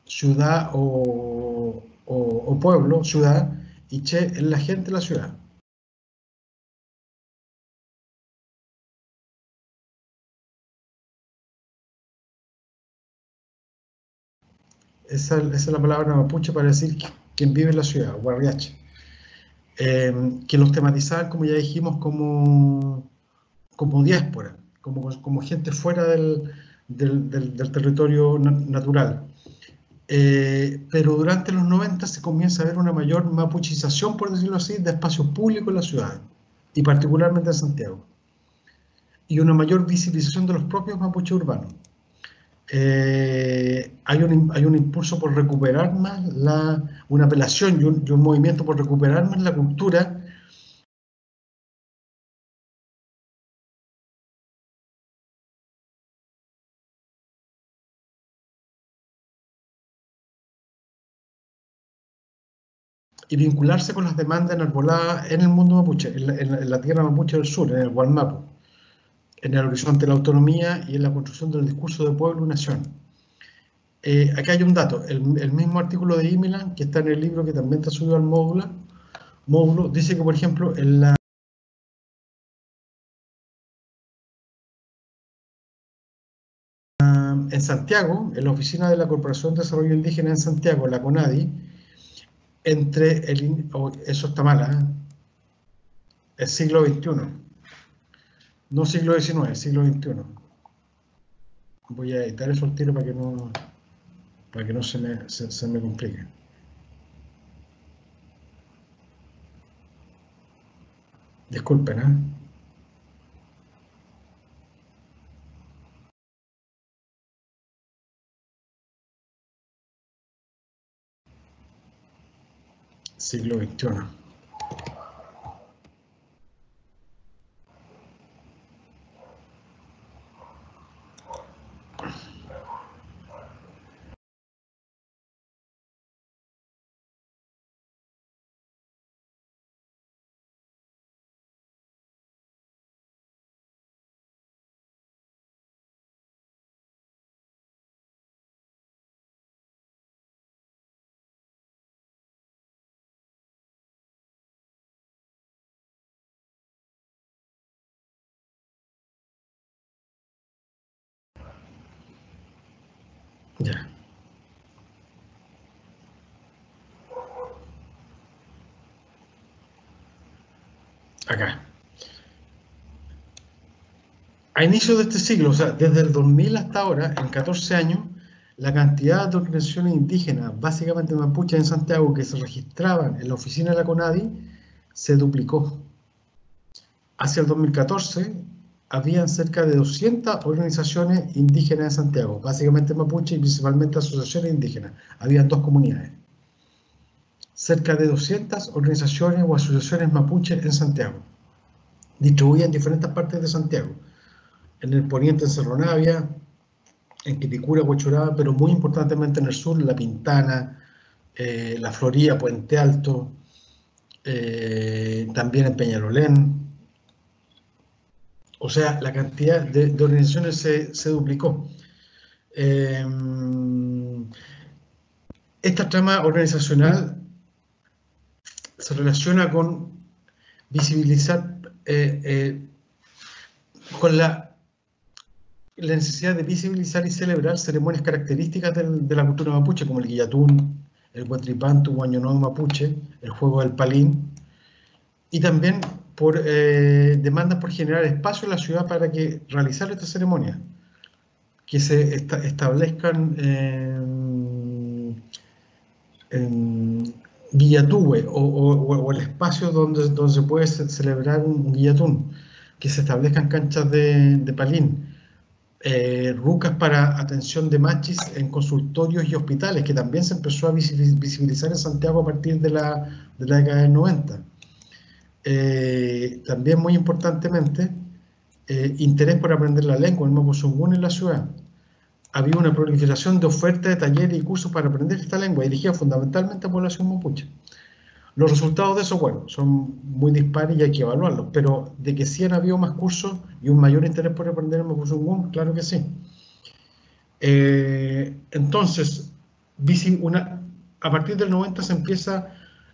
Speaker 1: ciudad o pueblo, ciudad, y che es la gente de la ciudad. Esa es la palabra mapuche para decir quien vive en la ciudad, guarriache. Que los tematizaban, como ya dijimos, como diáspora, como gente fuera del territorio natural. Pero durante los 90 se comienza a ver una mayor mapuchización, por decirlo así, de espacios públicos en la ciudad, y particularmente en Santiago, y una mayor visibilización de los propios mapuches urbanos. Hay un impulso por recuperar más, una apelación y un movimiento por recuperar más la cultura y vincularse con las demandas enarboladas en el mundo mapuche, en la tierra mapuche del sur, en el Gualmapu, en el horizonte de la autonomía y en la construcción del discurso de pueblo y nación. Acá hay un dato, el mismo artículo de Imilan, que está en el libro que también está subido al módulo, dice que, por ejemplo, en Santiago, en la oficina de la Corporación de Desarrollo Indígena en Santiago, la CONADI, eso está mal, el siglo XXI, no siglo XIX, siglo XXI. Voy a editar eso al tiro para que no se me complique. Disculpen, siglo XXI. Ya. acá. A inicios de este siglo, o sea, desde el 2000 hasta ahora, en 14 años, la cantidad de organizaciones indígenas, básicamente mapuches en Santiago, que se registraban en la oficina de la CONADI, se duplicó. Hacia el 2014, habían cerca de 200 organizaciones indígenas en Santiago, básicamente mapuche y principalmente asociaciones indígenas. Habían 2 comunidades. Cerca de 200 organizaciones o asociaciones mapuches en Santiago, distribuidas en diferentes partes de Santiago. En el poniente en Cerro Navia, en Quilicura, Huechuraba, pero muy importantemente en el sur, La Pintana, La Florida, Puente Alto, también en Peñalolén. O sea, la cantidad de organizaciones se duplicó. Esta trama organizacional se relaciona con visibilizar, con la necesidad de visibilizar y celebrar ceremonias características de la cultura mapuche, como el guillatún, el huatripantu o año nuevo mapuche, el juego del palín, y también por demandas por generar espacio en la ciudad para que realizar estas ceremonias, que se establezcan en guillatúe o el espacio donde se puede celebrar un guillatún, que se establezcan canchas de palín, rucas para atención de machis en consultorios y hospitales, que también se empezó a visibilizar en Santiago a partir de la década del 90. También muy importantemente, interés por aprender la lengua, el mapuzungún en la ciudad. Había una proliferación de ofertas de talleres y cursos para aprender esta lengua, dirigida fundamentalmente a la población mapuche. Los resultados de eso, bueno, son muy dispares y hay que evaluarlos, pero de que sí han habido más cursos y un mayor interés por aprender el mapuzungún, claro que sí. Entonces, a partir del 90 se empieza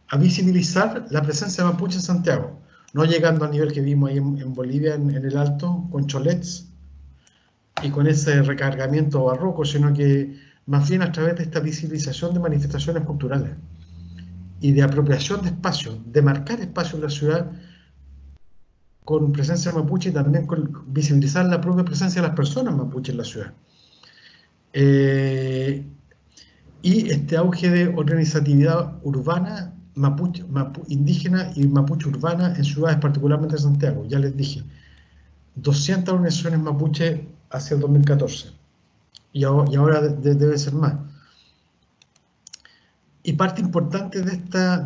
Speaker 1: a visibilizar la presencia de mapuche en Santiago, no llegando al nivel que vimos ahí en Bolivia, en el Alto, con cholets y con ese recargamiento barroco, sino que más bien a través de esta visibilización de manifestaciones culturales y de apropiación de espacios, de marcar espacios en la ciudad con presencia mapuche y también con visibilizar la propia presencia de las personas mapuche en la ciudad. Y este auge de organizatividad urbana, indígena y mapuche urbana en ciudades, particularmente en Santiago. Ya les dije, 200 organizaciones mapuche hacia el 2014 y ahora debe ser más. Y parte importante de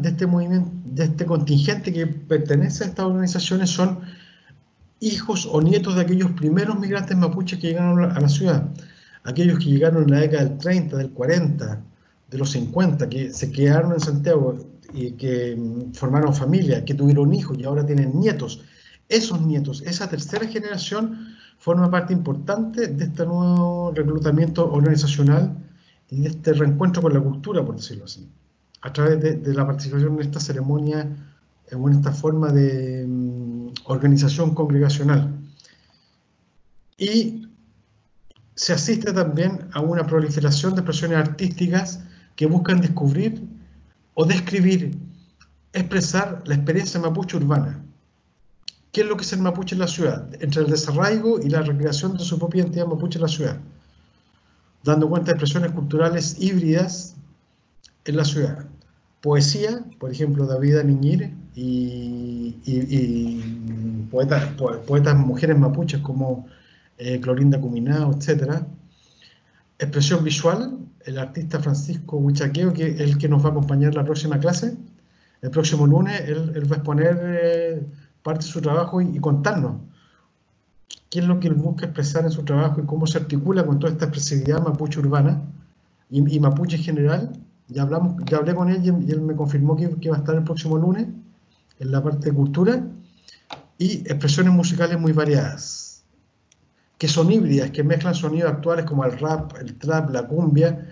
Speaker 1: este movimiento, de este contingente que pertenece a estas organizaciones, son hijos o nietos de aquellos primeros migrantes mapuches que llegaron a la ciudad, aquellos que llegaron en la década del 30, del 40, de los 50, que se quedaron en Santiago y que formaron familia, que tuvieron hijos y ahora tienen nietos. Esos nietos, esa tercera generación, forma parte importante de este nuevo reclutamiento organizacional y de este reencuentro con la cultura, por decirlo así, a través de la participación en esta ceremonia, en esta forma de organización congregacional. Y se asiste también a una proliferación de expresiones artísticas que buscan descubrir o describir, expresar la experiencia mapuche urbana. ¿Qué es lo que es el mapuche en la ciudad? Entre el desarraigo y la recreación de su propia identidad mapuche en la ciudad, dando cuenta de expresiones culturales híbridas en la ciudad. Poesía, por ejemplo, David Aniñir y poetas mujeres mapuches como Clorinda Cuminao, etc. Expresión visual, el artista Francisco Huichaqueo, que es el que nos va a acompañar la próxima clase. El próximo lunes él va a exponer parte de su trabajo y contarnos qué es lo que él busca expresar en su trabajo y cómo se articula con toda esta expresividad mapuche urbana y mapuche en general. Ya hablé con él y él me confirmó que va a estar el próximo lunes en la parte de cultura, y expresiones musicales muy variadas, que son híbridas, que mezclan sonidos actuales como el rap, el trap, la cumbia,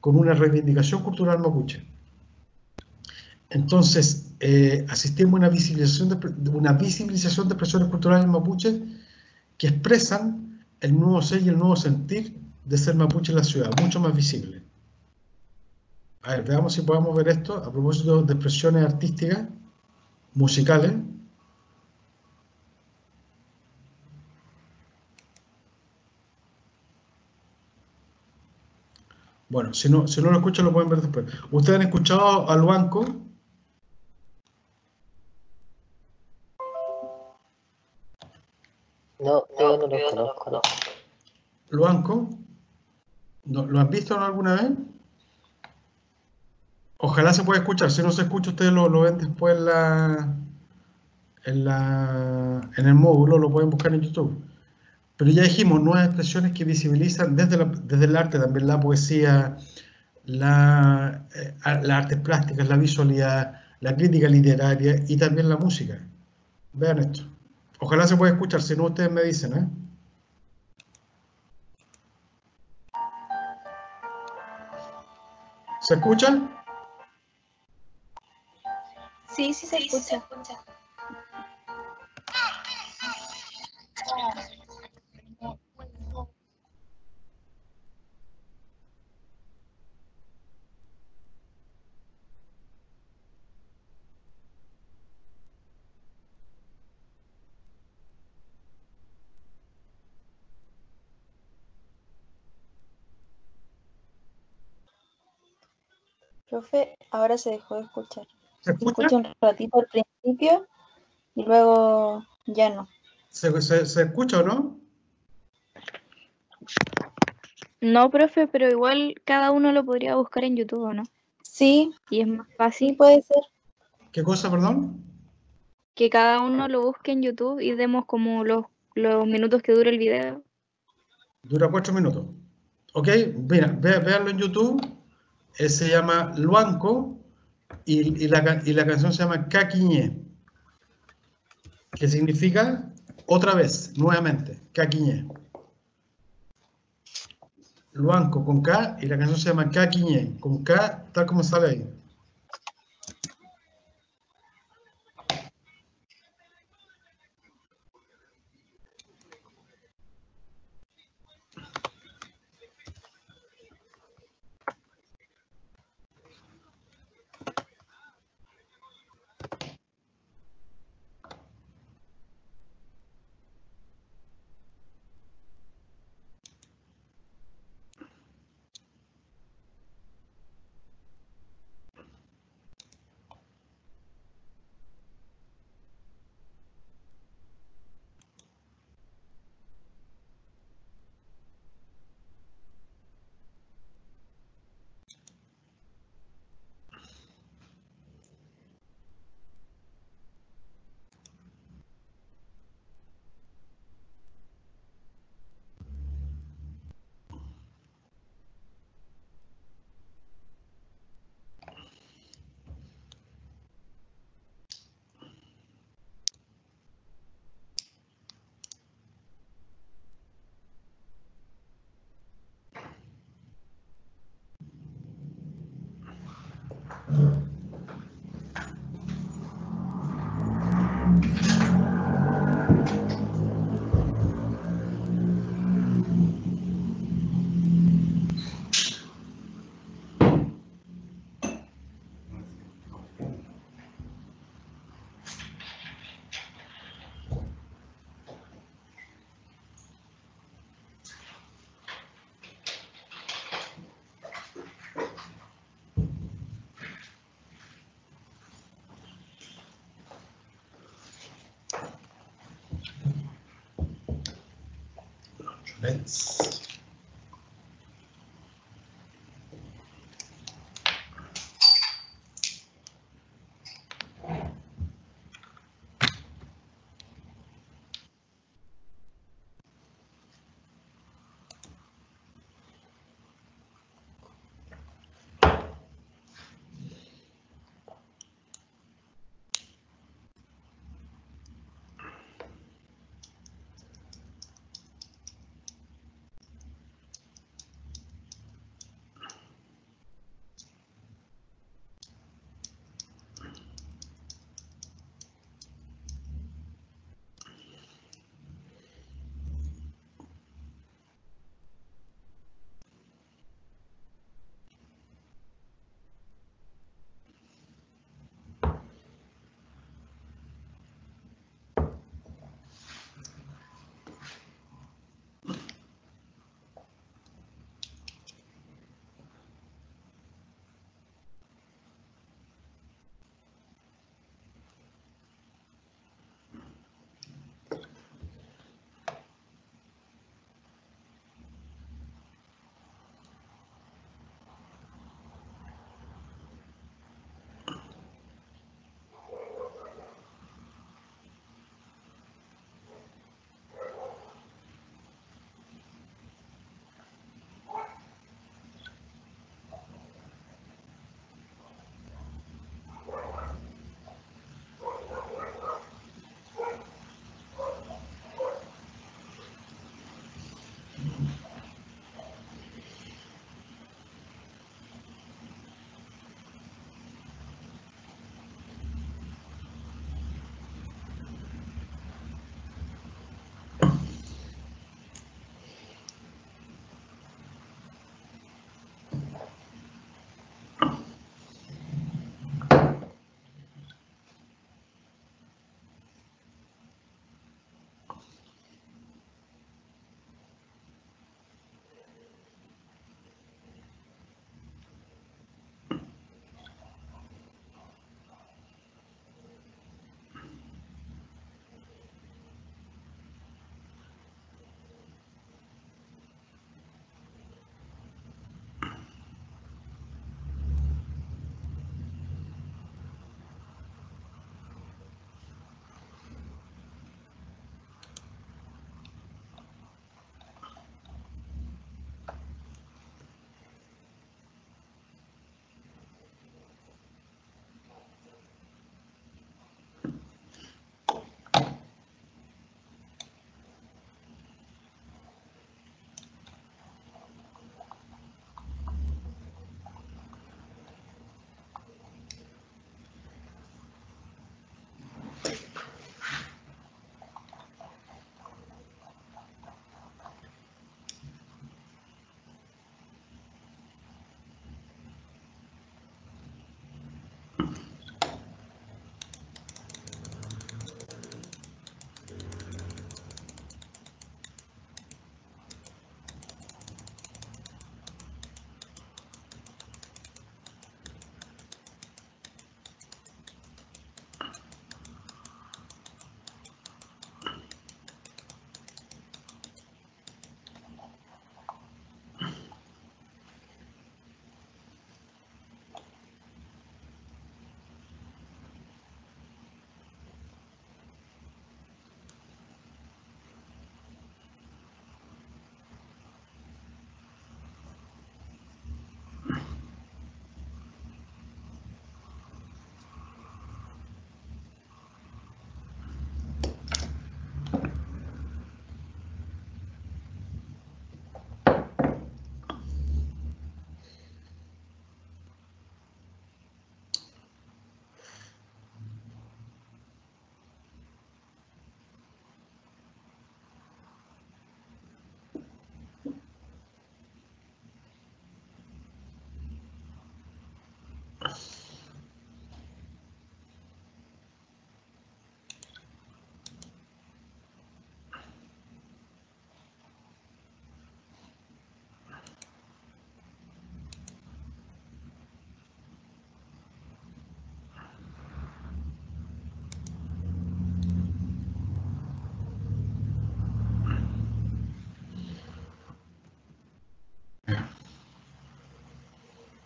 Speaker 1: con una reivindicación cultural mapuche. Entonces, asistimos a una visibilización de expresiones culturales mapuches que expresan el nuevo ser y el nuevo sentir de ser mapuche en la ciudad, mucho más visible. A ver, veamos si podemos ver esto a propósito de expresiones artísticas, musicales. Bueno, si no lo escuchan, lo pueden ver después. ¿Ustedes han escuchado al banco?
Speaker 4: No, yo no los conozco, no.
Speaker 1: ¿Luanco? ¿Lo han visto alguna vez? Ojalá se pueda escuchar. Si no se escucha, ustedes lo ven después en el módulo, lo pueden buscar en YouTube. Pero ya dijimos, nuevas expresiones que visibilizan desde el arte, también la poesía, las artes plásticas, la visualidad, la crítica literaria y también la música. Vean esto. Ojalá se pueda escuchar, si no ustedes me dicen, ¿eh? ¿Se escucha?
Speaker 3: Sí, sí se escucha. Profe, ahora se dejó de escuchar.
Speaker 1: ¿Se
Speaker 3: Se
Speaker 1: escucha?
Speaker 3: escucha un ratito al principio y luego ya no.
Speaker 1: ¿Se escucha o no?
Speaker 5: No, profe, pero igual cada uno lo podría buscar en YouTube, ¿o no?
Speaker 3: Sí,
Speaker 5: Y es más
Speaker 3: sí
Speaker 5: fácil
Speaker 3: puede ser.
Speaker 1: ¿Qué cosa, perdón?
Speaker 5: que cada uno lo busque en YouTube y demos como los minutos que dura el video.
Speaker 1: Dura 4 minutos. ¿Ok? Mira, véanlo en YouTube. Se llama Luanco y la canción se llama Caquiñé, que significa otra vez, nuevamente, Caquiñé. Luanco con K y la canción se llama Caquiñé, con K tal como sale ahí. Let's.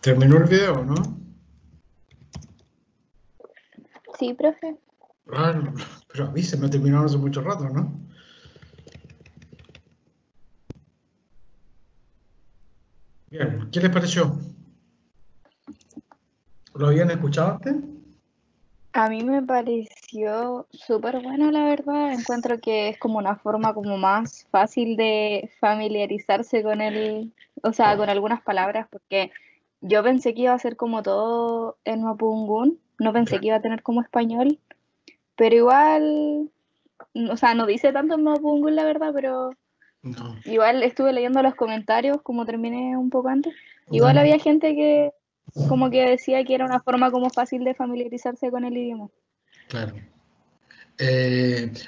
Speaker 1: ¿Terminó el video, no?
Speaker 5: Sí, profe.
Speaker 1: Ah, pero a mí se me terminó hace mucho rato, ¿no? Bien, ¿qué les pareció? ¿Lo habían escuchado antes?
Speaker 5: A mí me pareció súper bueno, la verdad. Encuentro que es como una forma como más fácil de familiarizarse con o sea, con algunas palabras, porque yo pensé que iba a ser como todo en mapudungún, no pensé que iba a tener como español, pero igual, o sea, no dice tanto en mapudungún, la verdad, pero
Speaker 1: No.
Speaker 5: igual estuve leyendo los comentarios, como terminé un poco antes. Igual
Speaker 1: Ya.
Speaker 5: había gente que como que decía que era una forma como fácil de familiarizarse con el idioma.
Speaker 1: Claro.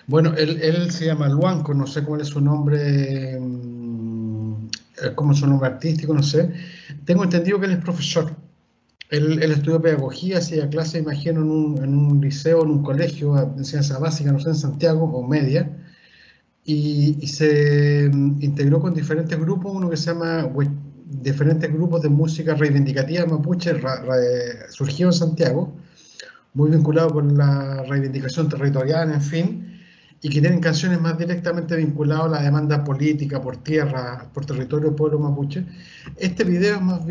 Speaker 1: Bueno, él se llama Luanco, no sé cuál es su nombre, cómo es su nombre artístico, no sé. Tengo entendido que él es profesor. Él estudió pedagogía, hacía clases, imagino, en un liceo, en un colegio de enseñanza básica, no sé, en Santiago, o media, y se integró con diferentes grupos, uno que se llama diferentes grupos de música reivindicativa mapuche, surgió en Santiago, muy vinculado con la reivindicación territorial, en fin, y que tienen canciones más directamente vinculadas a la demanda política por tierra, por territorio del pueblo mapuche. Este video es más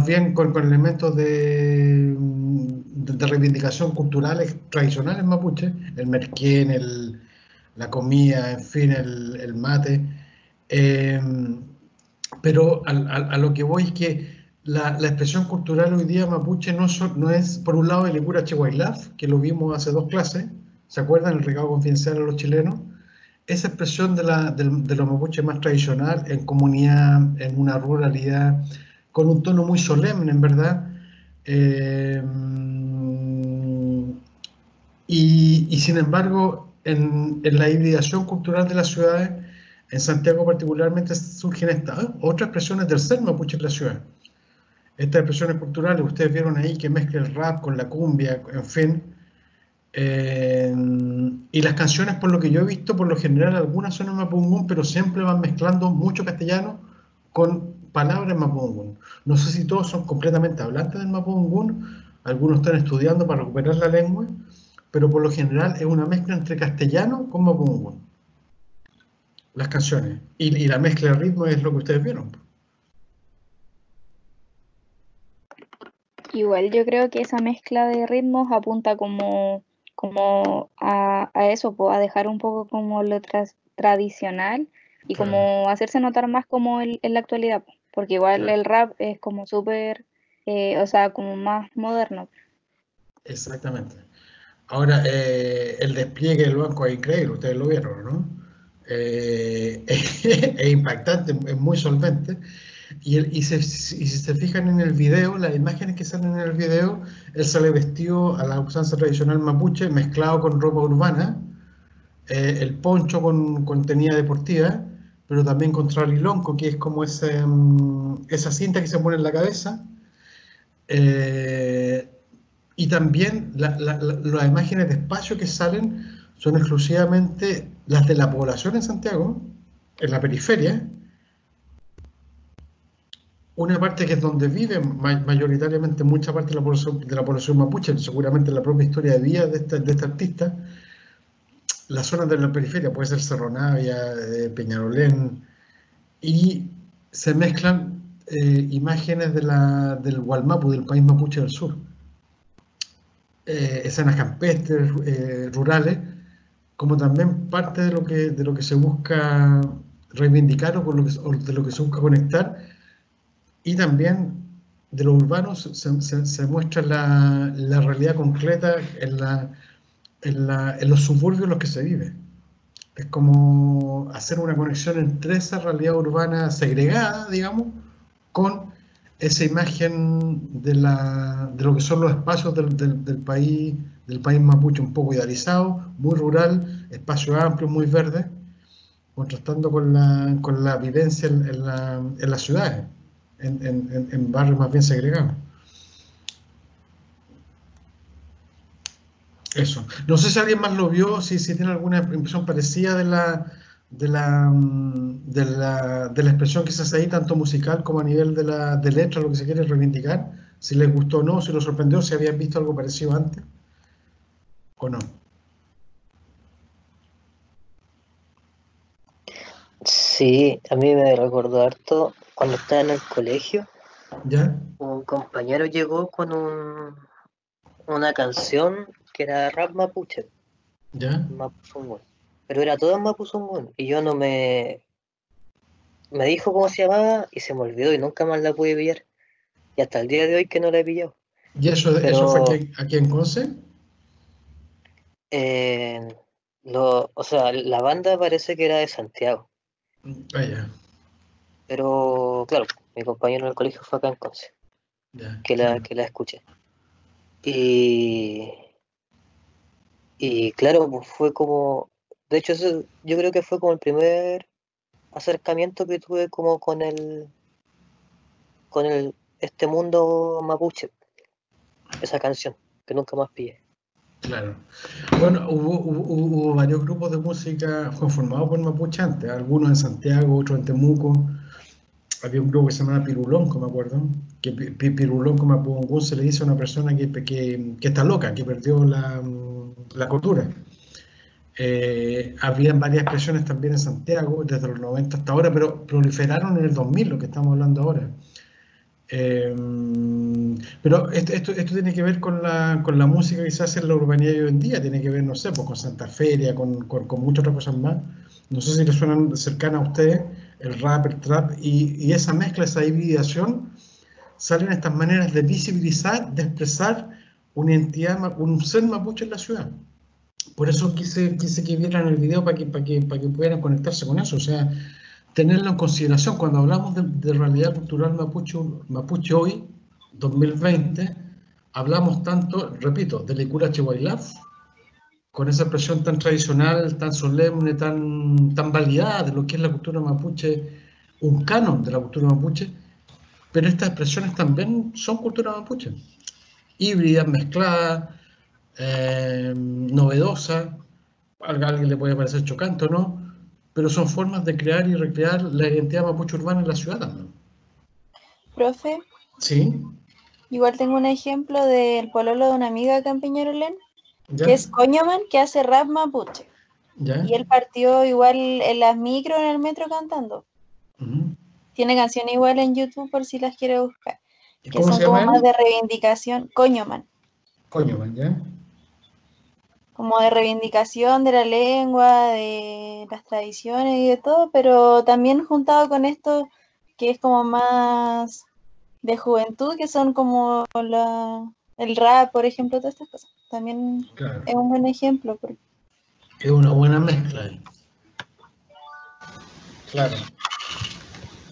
Speaker 1: bien con elementos de reivindicación culturales tradicionales mapuche, el merquén, la comida, en fin, el mate. Eh, pero a lo que voy es que la expresión cultural hoy día mapuche no es, por un lado, el Licura Chehuailaf, que lo vimos hace 2 clases, ¿se acuerdan? El recado confidencial a los chilenos. Esa expresión de los mapuches más tradicional, en comunidad, en una ruralidad, con un tono muy solemne, en verdad. Y sin embargo, en la hibridación cultural de las ciudades, en Santiago particularmente, surgen estas otras expresiones del ser mapuche en la ciudad. Estas expresiones culturales, ustedes vieron ahí que mezcla el rap con la cumbia, en fin. Y las canciones, por lo que yo he visto, por lo general algunas son en mapudungún, pero siempre van mezclando mucho castellano con palabras en mapudungún. No sé si todos son completamente hablantes del mapudungún, algunos están estudiando para recuperar la lengua, pero por lo general es una mezcla entre castellano con mapudungún, las canciones. Y la mezcla de ritmo es lo que ustedes vieron.
Speaker 5: Igual yo creo que esa mezcla de ritmos apunta como a eso, pues, a dejar un poco como lo tradicional y
Speaker 1: Claro.
Speaker 5: como hacerse notar más como en la actualidad, pues, porque igual
Speaker 1: Claro.
Speaker 5: el rap es como súper, o sea, como más moderno.
Speaker 1: Exactamente. Ahora, el despliegue del banco es increíble, ustedes lo vieron, ¿no? Es impactante, es muy solvente. Y si se fijan en el video, las imágenes que salen en el video, él sale vestido a la usanza tradicional mapuche, mezclado con ropa urbana, el poncho con tenida deportiva, pero también con tralilonco, que es como esa cinta que se pone en la cabeza. Y también las imágenes de espacio que salen son exclusivamente las de la población en Santiago, en la periferia. Una parte que es donde vive mayoritariamente mucha parte de la población mapuche, seguramente la propia historia de vida de este artista. Las zonas de la periferia, puede ser Cerro Navia, Peñarolén, y se mezclan imágenes del Gualmapu, del país mapuche del sur. Escenas campestres, rurales, como también parte de lo que se busca reivindicar o de lo que se busca conectar, y también de lo urbano se muestra la realidad concreta en los suburbios en los que se vive. Es como hacer una conexión entre esa realidad urbana segregada, digamos, con esa imagen de lo que son los espacios del país mapuche, un poco idealizado, muy rural, espacio amplio, muy verde, contrastando con la vivencia en las ciudades, en barrios más bien segregados. Eso. No sé si alguien más lo vio, si tiene alguna impresión parecida de la expresión que se hace ahí, tanto musical como a nivel de letra, lo que se quiere reivindicar, si les gustó o no, si los sorprendió, si habían visto algo parecido antes o no.
Speaker 4: Sí, a mí me recordó harto cuando estaba en el colegio.
Speaker 1: ¿Ya?
Speaker 4: Un compañero llegó con una canción que era rap mapuche,
Speaker 1: ¿Ya?
Speaker 4: mapuzungún, pero era todo en mapuzungún y yo no me dijo cómo se llamaba y se me olvidó y nunca más la pude pillar y hasta el día de hoy que no la he pillado.
Speaker 1: ¿Y eso fue aquí en Conce?
Speaker 4: O sea, la banda parece que era de Santiago,
Speaker 1: Vaya,
Speaker 4: pero claro, mi compañero en el colegio fue acá en Conce,
Speaker 1: ya,
Speaker 4: que
Speaker 1: claro.
Speaker 4: la escuché. Y claro, pues fue como, de hecho eso, yo creo que fue como el primer acercamiento que tuve como con este mundo mapuche, esa canción, que nunca más pillé.
Speaker 1: Claro. Bueno, hubo varios grupos de música conformados por mapuche antes, algunos en Santiago, otros en Temuco. Había un grupo que se llamaba Pirulonco, me acuerdo, que Pirulonco Mapudungún se le dice a una persona que está loca, que perdió la cordura. Habían varias expresiones también en Santiago, desde los 90 hasta ahora, pero proliferaron en el 2000, lo que estamos hablando ahora. Pero esto tiene que ver con la música que se hace en la urbanidad de hoy en día, tiene que ver, no sé, pues con Santa Feria, con muchas otras cosas más. No sé si les suenan cercanas a ustedes el rap, el trap, y esa mezcla, esa hibridación, salen estas maneras de visibilizar, de expresar una identidad, un ser mapuche en la ciudad. Por eso quise que vieran el video para que pudieran conectarse con eso, o sea, tenerlo en consideración. Cuando hablamos de realidad cultural mapuche hoy, 2020, hablamos tanto, repito, de Licura Chehuailaf, con esa expresión tan tradicional, tan solemne, tan validada de lo que es la cultura mapuche, un canon de la cultura mapuche, pero estas expresiones también son cultura mapuche, híbridas, mezcladas, novedosas, a alguien le puede parecer chocante o no, pero son formas de crear y recrear la identidad mapuche urbana en la ciudad también.
Speaker 3: Profe,
Speaker 1: Sí,
Speaker 3: igual tengo un ejemplo del pololo de una amiga acá en Peñarolén,
Speaker 1: ya,
Speaker 3: que es Coñoman, que hace rap mapuche.
Speaker 1: ya.
Speaker 3: Y él partió igual en las micro, en el metro cantando.
Speaker 1: Ujú.
Speaker 3: Tiene canciones igual en YouTube por si las quiere buscar.
Speaker 1: ¿Y
Speaker 3: Que
Speaker 1: cómo
Speaker 3: son
Speaker 1: se
Speaker 3: como
Speaker 1: llama
Speaker 3: más
Speaker 1: él?
Speaker 3: de reivindicación. Coñoman.
Speaker 1: Coño, man, ya.
Speaker 3: Como de reivindicación de la lengua, de las tradiciones y de todo, pero también juntado con esto que es como más de juventud, que son como el rap, por ejemplo, todas estas cosas. También
Speaker 1: Claro,
Speaker 3: es un buen ejemplo. Porque
Speaker 1: es una buena mezcla ahí. Claro.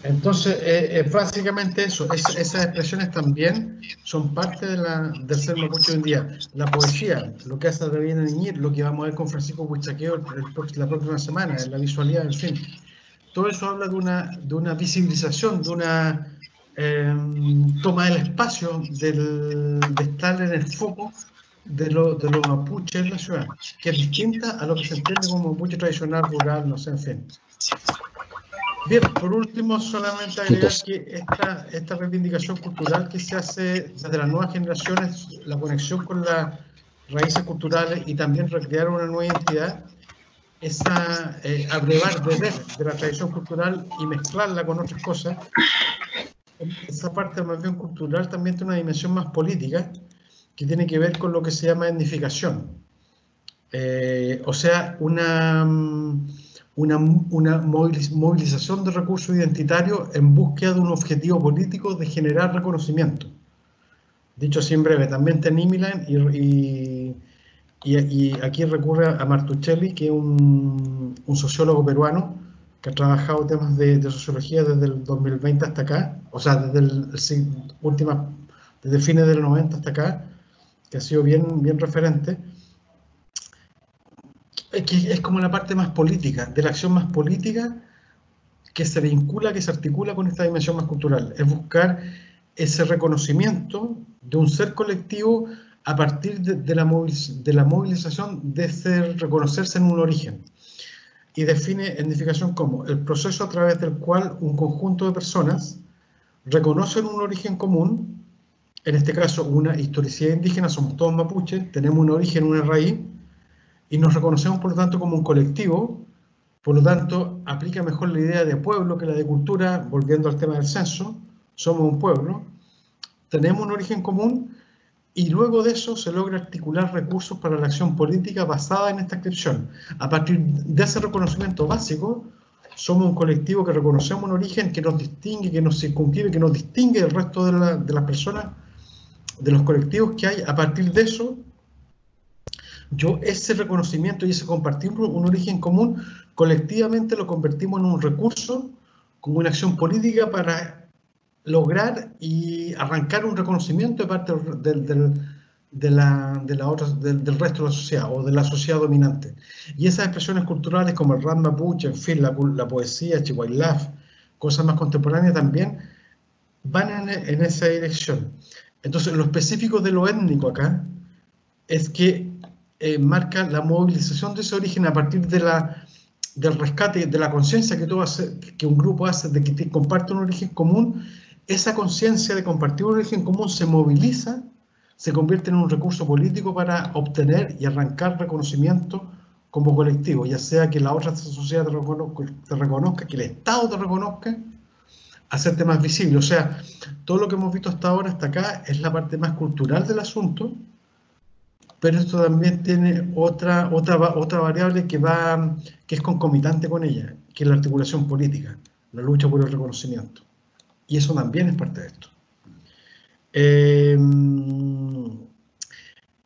Speaker 1: Entonces, es básicamente eso. Esas expresiones también son parte del ser mapuche hoy en día. La poesía, lo que hace David Niñir, lo que vamos a ver con Francisco Huichaqueo la próxima semana, en la visualidad, en fin. Todo eso habla de una visibilización, de una toma del espacio, de estar en el foco de lo mapuche en la ciudad, que es distinta a lo que se entiende como mapuche tradicional, rural, no sé, en fin. Bien, por último, solamente agregar que esta reivindicación cultural que se hace desde las nuevas generaciones, la conexión con las raíces culturales y también recrear una nueva identidad, esa abrevar de la tradición cultural y mezclarla con otras cosas, esa parte más bien cultural también tiene una dimensión más política que tiene que ver con lo que se llama etnificación. O sea, una movilización de recursos identitarios en búsqueda de un objetivo político de generar reconocimiento. Dicho así en breve, también Tenny Milan y aquí recurre a Martuchelli, que es un sociólogo peruano que ha trabajado temas de sociología desde el 2020 hasta acá, o sea, desde fines del 90 hasta acá, que ha sido bien referente. Es como la parte más política, de la acción más política que se vincula, que se articula con esta dimensión más cultural. Es buscar ese reconocimiento de un ser colectivo a partir de la movilización de reconocerse en un origen. y define identificación como el proceso a través del cual un conjunto de personas reconocen un origen común, en este caso una historicidad indígena, somos todos mapuches, tenemos un origen, una raíz, y nos reconocemos por lo tanto como un colectivo. Por lo tanto, aplica mejor la idea de pueblo que la de cultura, volviendo al tema del censo. Somos un pueblo, tenemos un origen común y luego de eso se logra articular recursos para la acción política basada en esta inscripción. A partir de ese reconocimiento básico, somos un colectivo que reconocemos un origen que nos distingue, que nos circunscribe, que nos distingue del resto de las personas, de los colectivos que hay. A partir de eso, yo ese reconocimiento y ese compartir un origen común, colectivamente lo convertimos en un recurso, como una acción política para lograr y arrancar un reconocimiento de parte del resto de la sociedad o de la sociedad dominante. Y esas expresiones culturales como el rap mapuche, en fin, la poesía, chihuailaf, cosas más contemporáneas también, van en esa dirección. Entonces, lo específico de lo étnico acá es que marca la movilización de ese origen a partir del rescate, de la conciencia que un grupo hace de que comparte un origen común. Esa conciencia de compartir un origen común se moviliza, se convierte en un recurso político para obtener y arrancar reconocimiento como colectivo, ya sea que la otra sociedad te reconozca, que el Estado te reconozca, hacerte más visible. O sea, todo lo que hemos visto hasta ahora, hasta acá, es la parte más cultural del asunto, pero esto también tiene otra variable que es concomitante con ella, que es la articulación política, la lucha por el reconocimiento. Y eso también es parte de esto.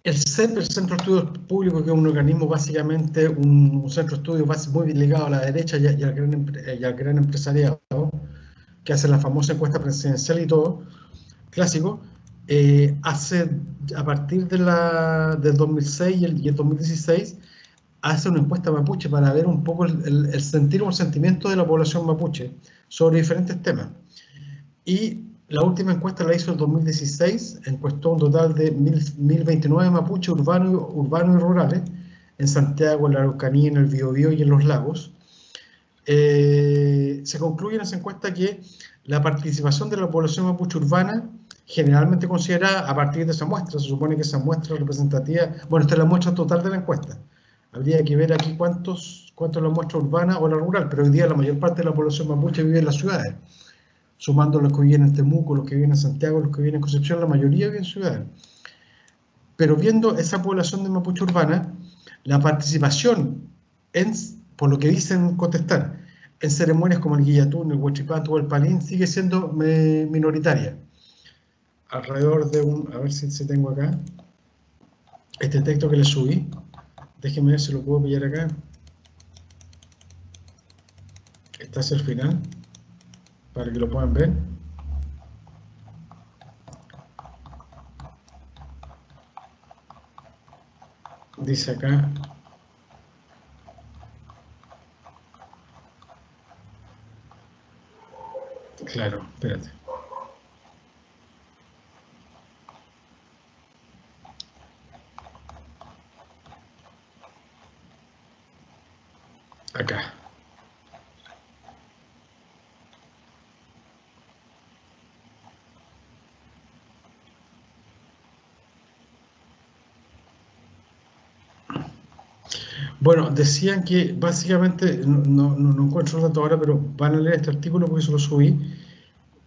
Speaker 1: El CEP, el Centro de Estudios Públicos, que es un organismo básicamente, un centro de estudios muy ligado a la derecha y al gran empresariado, que hace la famosa encuesta presidencial y todo, clásico, hace, a partir del 2006 y el 2016, hace una encuesta mapuche para ver un poco el sentir o el sentimiento de la población mapuche sobre diferentes temas. Y la última encuesta la hizo en 2016, encuestó un total de 1.029 mapuches urbanos y rurales, en Santiago, en la Araucanía, en el Biobío y en los lagos. Se concluye en esa encuesta que la participación de la población mapuche urbana, generalmente considerada a partir de esa muestra, se supone que esa muestra representativa, bueno, esta es la muestra total de la encuesta, habría que ver aquí cuánto es la muestra urbana o la rural, pero hoy día la mayor parte de la población mapuche vive en las ciudades, sumando los que viven en Temuco, los que viven en Santiago, los que viven en Concepción, la mayoría vive en ciudades. Pero viendo esa población de mapuche urbana, la participación, por lo que dicen contestar, en ceremonias como el Guillatún, el Huachipato o el Palín, sigue siendo minoritaria. Alrededor de a ver si tengo acá, este texto que le subí, déjenme ver si lo puedo pillar acá. Está hacia el final, para que lo puedan ver. Dice acá, claro, espérate. Acá. Bueno, decían que básicamente, no encuentro el dato ahora, pero van a leer este artículo porque se lo subí,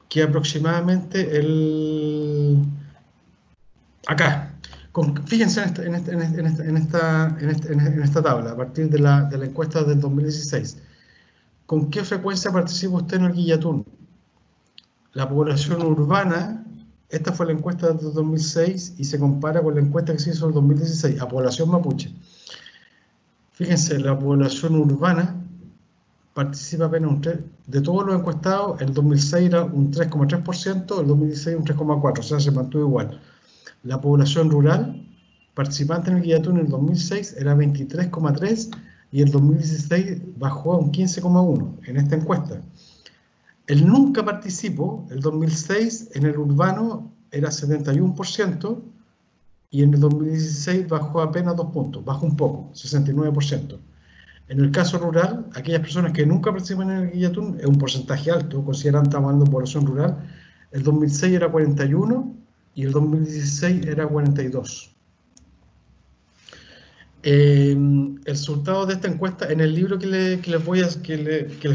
Speaker 1: que aproximadamente acá, fíjense en esta tabla, a partir de la encuesta del 2016, ¿con qué frecuencia participa usted en el Guillatún? La población urbana, esta fue la encuesta del 2006 y se compara con la encuesta que se hizo en el 2016, a población mapuche. Fíjense, la población urbana participa apenas de todos los encuestados, el 2006 era un 3,3%, el 2016 un 3,4%, o sea, se mantuvo igual. La población rural participante en el Guillatún en el 2006 era 23,3% y el 2016 bajó a un 15,1% en esta encuesta. El nunca participó, el 2006 en el urbano era 71%, y en el 2016 bajó apenas 2 puntos, bajó un poco, 69%. En el caso rural, aquellas personas que nunca participan en el Guillatún, es un porcentaje alto, considerando estamos hablando de población rural. El 2006 era 41 y el 2016 era 42. El resultado de esta encuesta, en el libro que les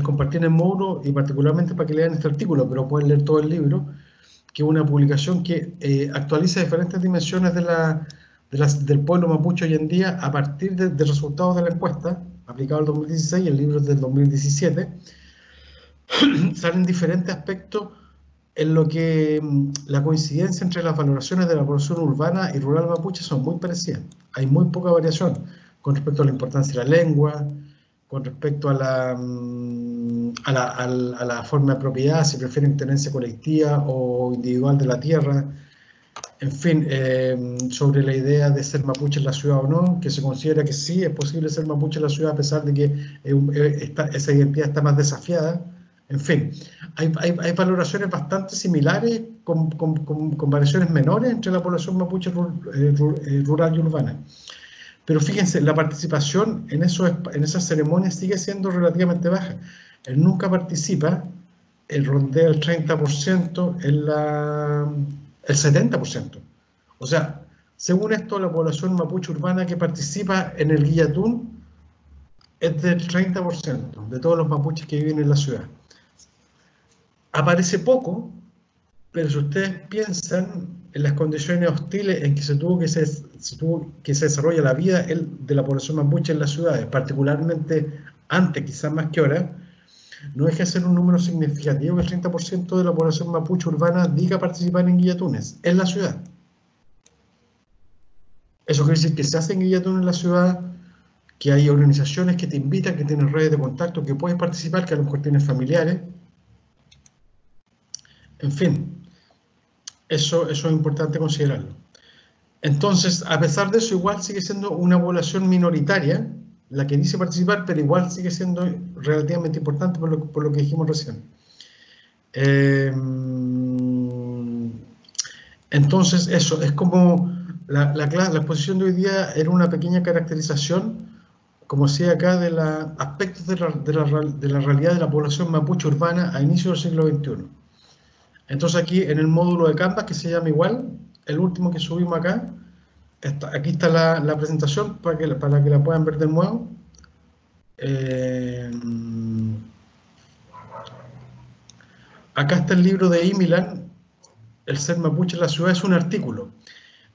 Speaker 1: compartí en el módulo, y particularmente para que lean este artículo, pero pueden leer todo el libro, que es una publicación que actualiza diferentes dimensiones del pueblo mapuche hoy en día a partir de resultados de la encuesta, aplicado al 2016, y el libro es del 2017. Salen diferentes aspectos en lo que la coincidencia entre las valoraciones de la población urbana y rural mapuche son muy parecidas. Hay muy poca variación con respecto a la importancia de la lengua, con respecto a la forma de propiedad, si prefieren tenencia colectiva o individual de la tierra, en fin, sobre la idea de ser mapuche en la ciudad o no, que se considera que sí es posible ser mapuche en la ciudad a pesar de que esa identidad está más desafiada. En fin, hay valoraciones bastante similares con variaciones menores entre la población mapuche rural y urbana. Pero fíjense, la participación en esas ceremonias sigue siendo relativamente baja. Él nunca participa, él rondea el 30%, el 70%. O sea, según esto, la población mapuche urbana que participa en el Guillatún es del 30% de todos los mapuches que viven en la ciudad. Aparece poco, pero si ustedes piensan en las condiciones hostiles en que se tuvo que se desarrolla la vida de la población mapuche en las ciudades, particularmente antes, quizás más que ahora, no deja de ser un número significativo que el 30% de la población mapuche urbana diga participar en guillatunes en la ciudad. Eso quiere decir que se hacen guillatunes en la ciudad, que hay organizaciones que te invitan, que tienen redes de contacto, que puedes participar, que a lo mejor tienes familiares. En fin, eso es importante considerarlo. Entonces, a pesar de eso, igual sigue siendo una población minoritaria la que dice participar, pero igual sigue siendo relativamente importante por lo que dijimos recién. Entonces, eso, es como la exposición de hoy día era una pequeña caracterización, como decía acá, de los aspectos de la realidad de la población mapuche urbana a inicios del siglo XXI. Entonces aquí en el módulo de Canvas, que se llama igual, el último que subimos acá, aquí está la presentación para que la puedan ver de nuevo. Acá está el libro de Imilan, El ser mapuche en la ciudad, es un artículo.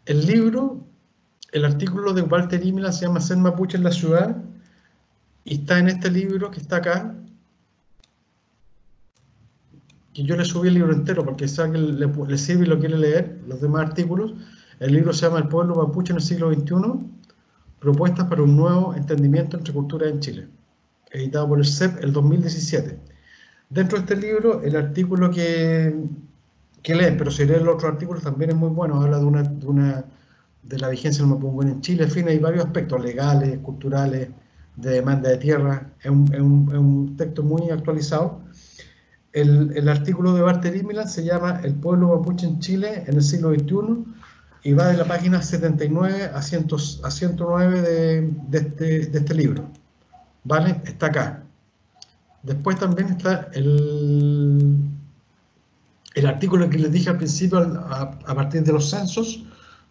Speaker 1: El artículo de Walter Imilan se llama Ser mapuche en la ciudad, y está en este libro que está acá, que yo le subí el libro entero porque si a alguien le sirve y lo quiere leer, los demás artículos. El libro se llama El pueblo mapuche en el siglo XXI, propuestas para un nuevo entendimiento entre culturas en Chile, editado por el CEP el 2017. Dentro de este libro, el artículo que leen, pero si leen los otros artículos también es muy bueno, habla de la vigencia del mapudungun en Chile. En fin, hay varios aspectos legales, culturales, de demanda de tierra. Es un texto muy actualizado. El artículo de Walter Imilan se llama El pueblo mapuche en Chile en el siglo XXI y va de la página 79 a 109 de este libro. ¿Vale? Está acá. Después también está el artículo que les dije al principio, a partir de los censos,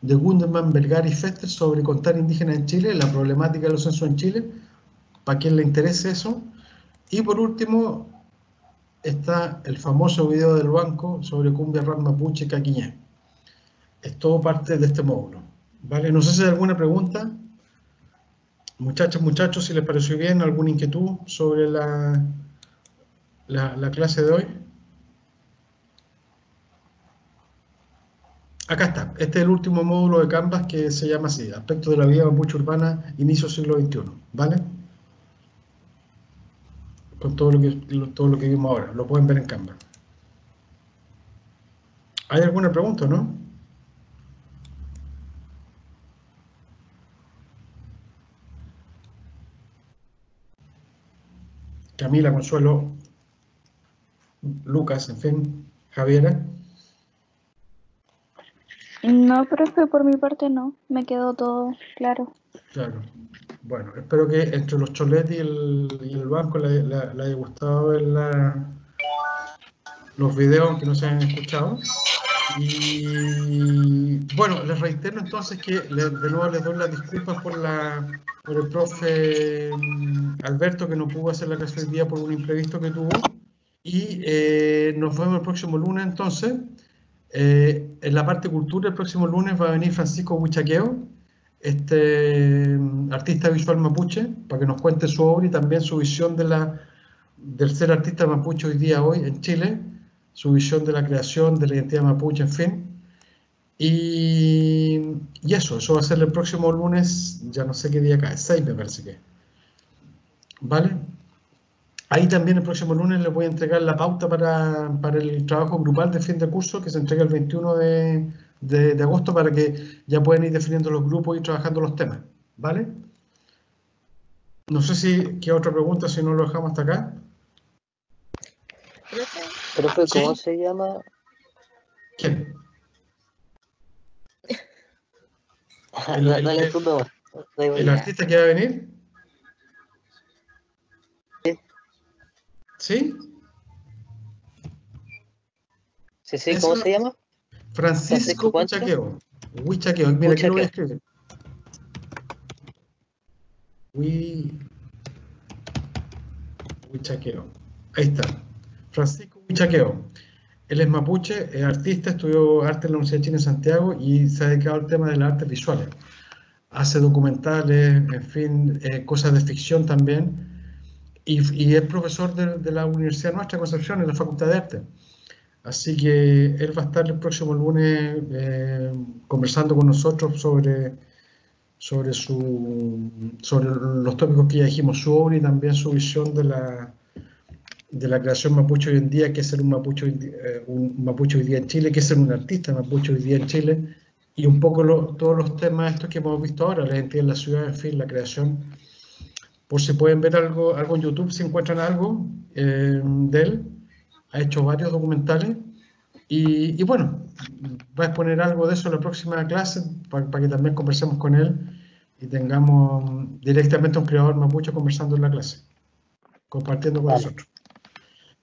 Speaker 1: de Gunderman, Vergara y Fester, sobre contar indígenas en Chile, la problemática de los censos en Chile, para quien le interese eso. Y por último, está el famoso video del banco sobre cumbia rap mapuche caquiñé. Es todo parte de este módulo. ¿Vale? No sé si hay alguna pregunta. Muchachas, muchachos, si les pareció bien, alguna inquietud sobre la clase de hoy. Acá está. Este es el último módulo de Canvas que se llama así, Aspectos de la vida mapuche urbana, inicio siglo XXI. ¿Vale? Con todo lo que vimos ahora. Lo pueden ver en Canvas. ¿Hay alguna pregunta, no? Camila, Consuelo, Lucas, en fin, Javiera.
Speaker 5: No, profe, por mi parte no. Me quedó todo claro.
Speaker 1: Claro. Bueno, espero que entre los choletes y el banco le haya gustado ver los videos, aunque no se hayan escuchado. Y bueno, les reitero entonces que de nuevo les doy las disculpas por el profe Alberto, que no pudo hacer la clase hoy día por un imprevisto que tuvo. Y nos vemos el próximo lunes entonces. En la parte cultura, el próximo lunes va a venir Francisco Huichaqueo, artista visual mapuche, para que nos cuente su obra y también su visión del ser artista mapuche hoy en Chile, su visión de la creación, de la identidad mapuche, en fin. Y eso va a ser el próximo lunes, ya no sé qué día cae, 6 me parece que. ¿Vale? Ahí también el próximo lunes les voy a entregar la pauta para el trabajo grupal de fin de curso, que se entrega el 21 de agosto, para que ya puedan ir definiendo los grupos y trabajando los temas. ¿Vale? No sé si queda otra pregunta, si no lo dejamos hasta acá.
Speaker 4: Profe, ¿cómo
Speaker 1: ¿Sí?
Speaker 4: se llama?
Speaker 1: ¿Quién?
Speaker 4: Dale tú nomás.
Speaker 1: ¿El artista que va a venir? ¿Sí?
Speaker 4: Sí, ¿cómo se llama?
Speaker 1: Francisco
Speaker 4: ¿cuánto?
Speaker 1: Huichaqueo. Mira, aquí lo voy a escribir. Huichaqueo. Ahí está. Francisco Huichaqueo. Él es mapuche, es artista, estudió arte en la Universidad de Chile en Santiago y se ha dedicado al tema de las artes visuales. Hace documentales, en fin, cosas de ficción también. Y es profesor de la Universidad Nuestra Concepción, en la Facultad de Arte. Así que él va a estar el próximo lunes conversando con nosotros sobre los tópicos que ya dijimos, su obra y también su visión de la creación mapuche hoy en día, qué es ser un mapuche hoy día en Chile, qué es ser un artista mapuche hoy día en Chile, y un poco todos los temas estos que hemos visto ahora, la identidad de la ciudad, en fin, la creación. Por si pueden ver algo en YouTube, si encuentran algo de él. Ha hecho varios documentales y bueno, va a exponer algo de eso en la próxima clase para que también conversemos con él y tengamos directamente a un creador mapuche conversando en la clase, compartiendo con nosotros.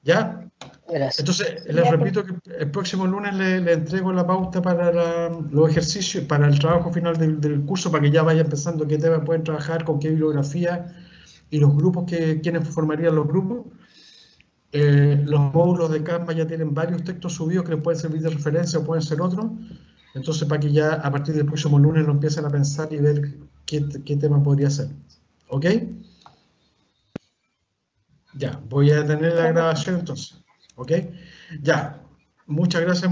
Speaker 1: ¿Ya?
Speaker 4: Gracias.
Speaker 1: Entonces, les repito que el próximo lunes le entrego la pauta para los ejercicios, para el trabajo final del curso, para que ya vayan pensando qué tema pueden trabajar, con qué bibliografía y los grupos, quiénes formarían los grupos. Los módulos de Canva ya tienen varios textos subidos que les pueden servir de referencia o pueden ser otros. Entonces, para que ya a partir del próximo lunes lo empiecen a pensar y ver qué tema podría ser. ¿Ok? Ya, voy a tener la grabación entonces. ¿Ok? Ya, muchas gracias.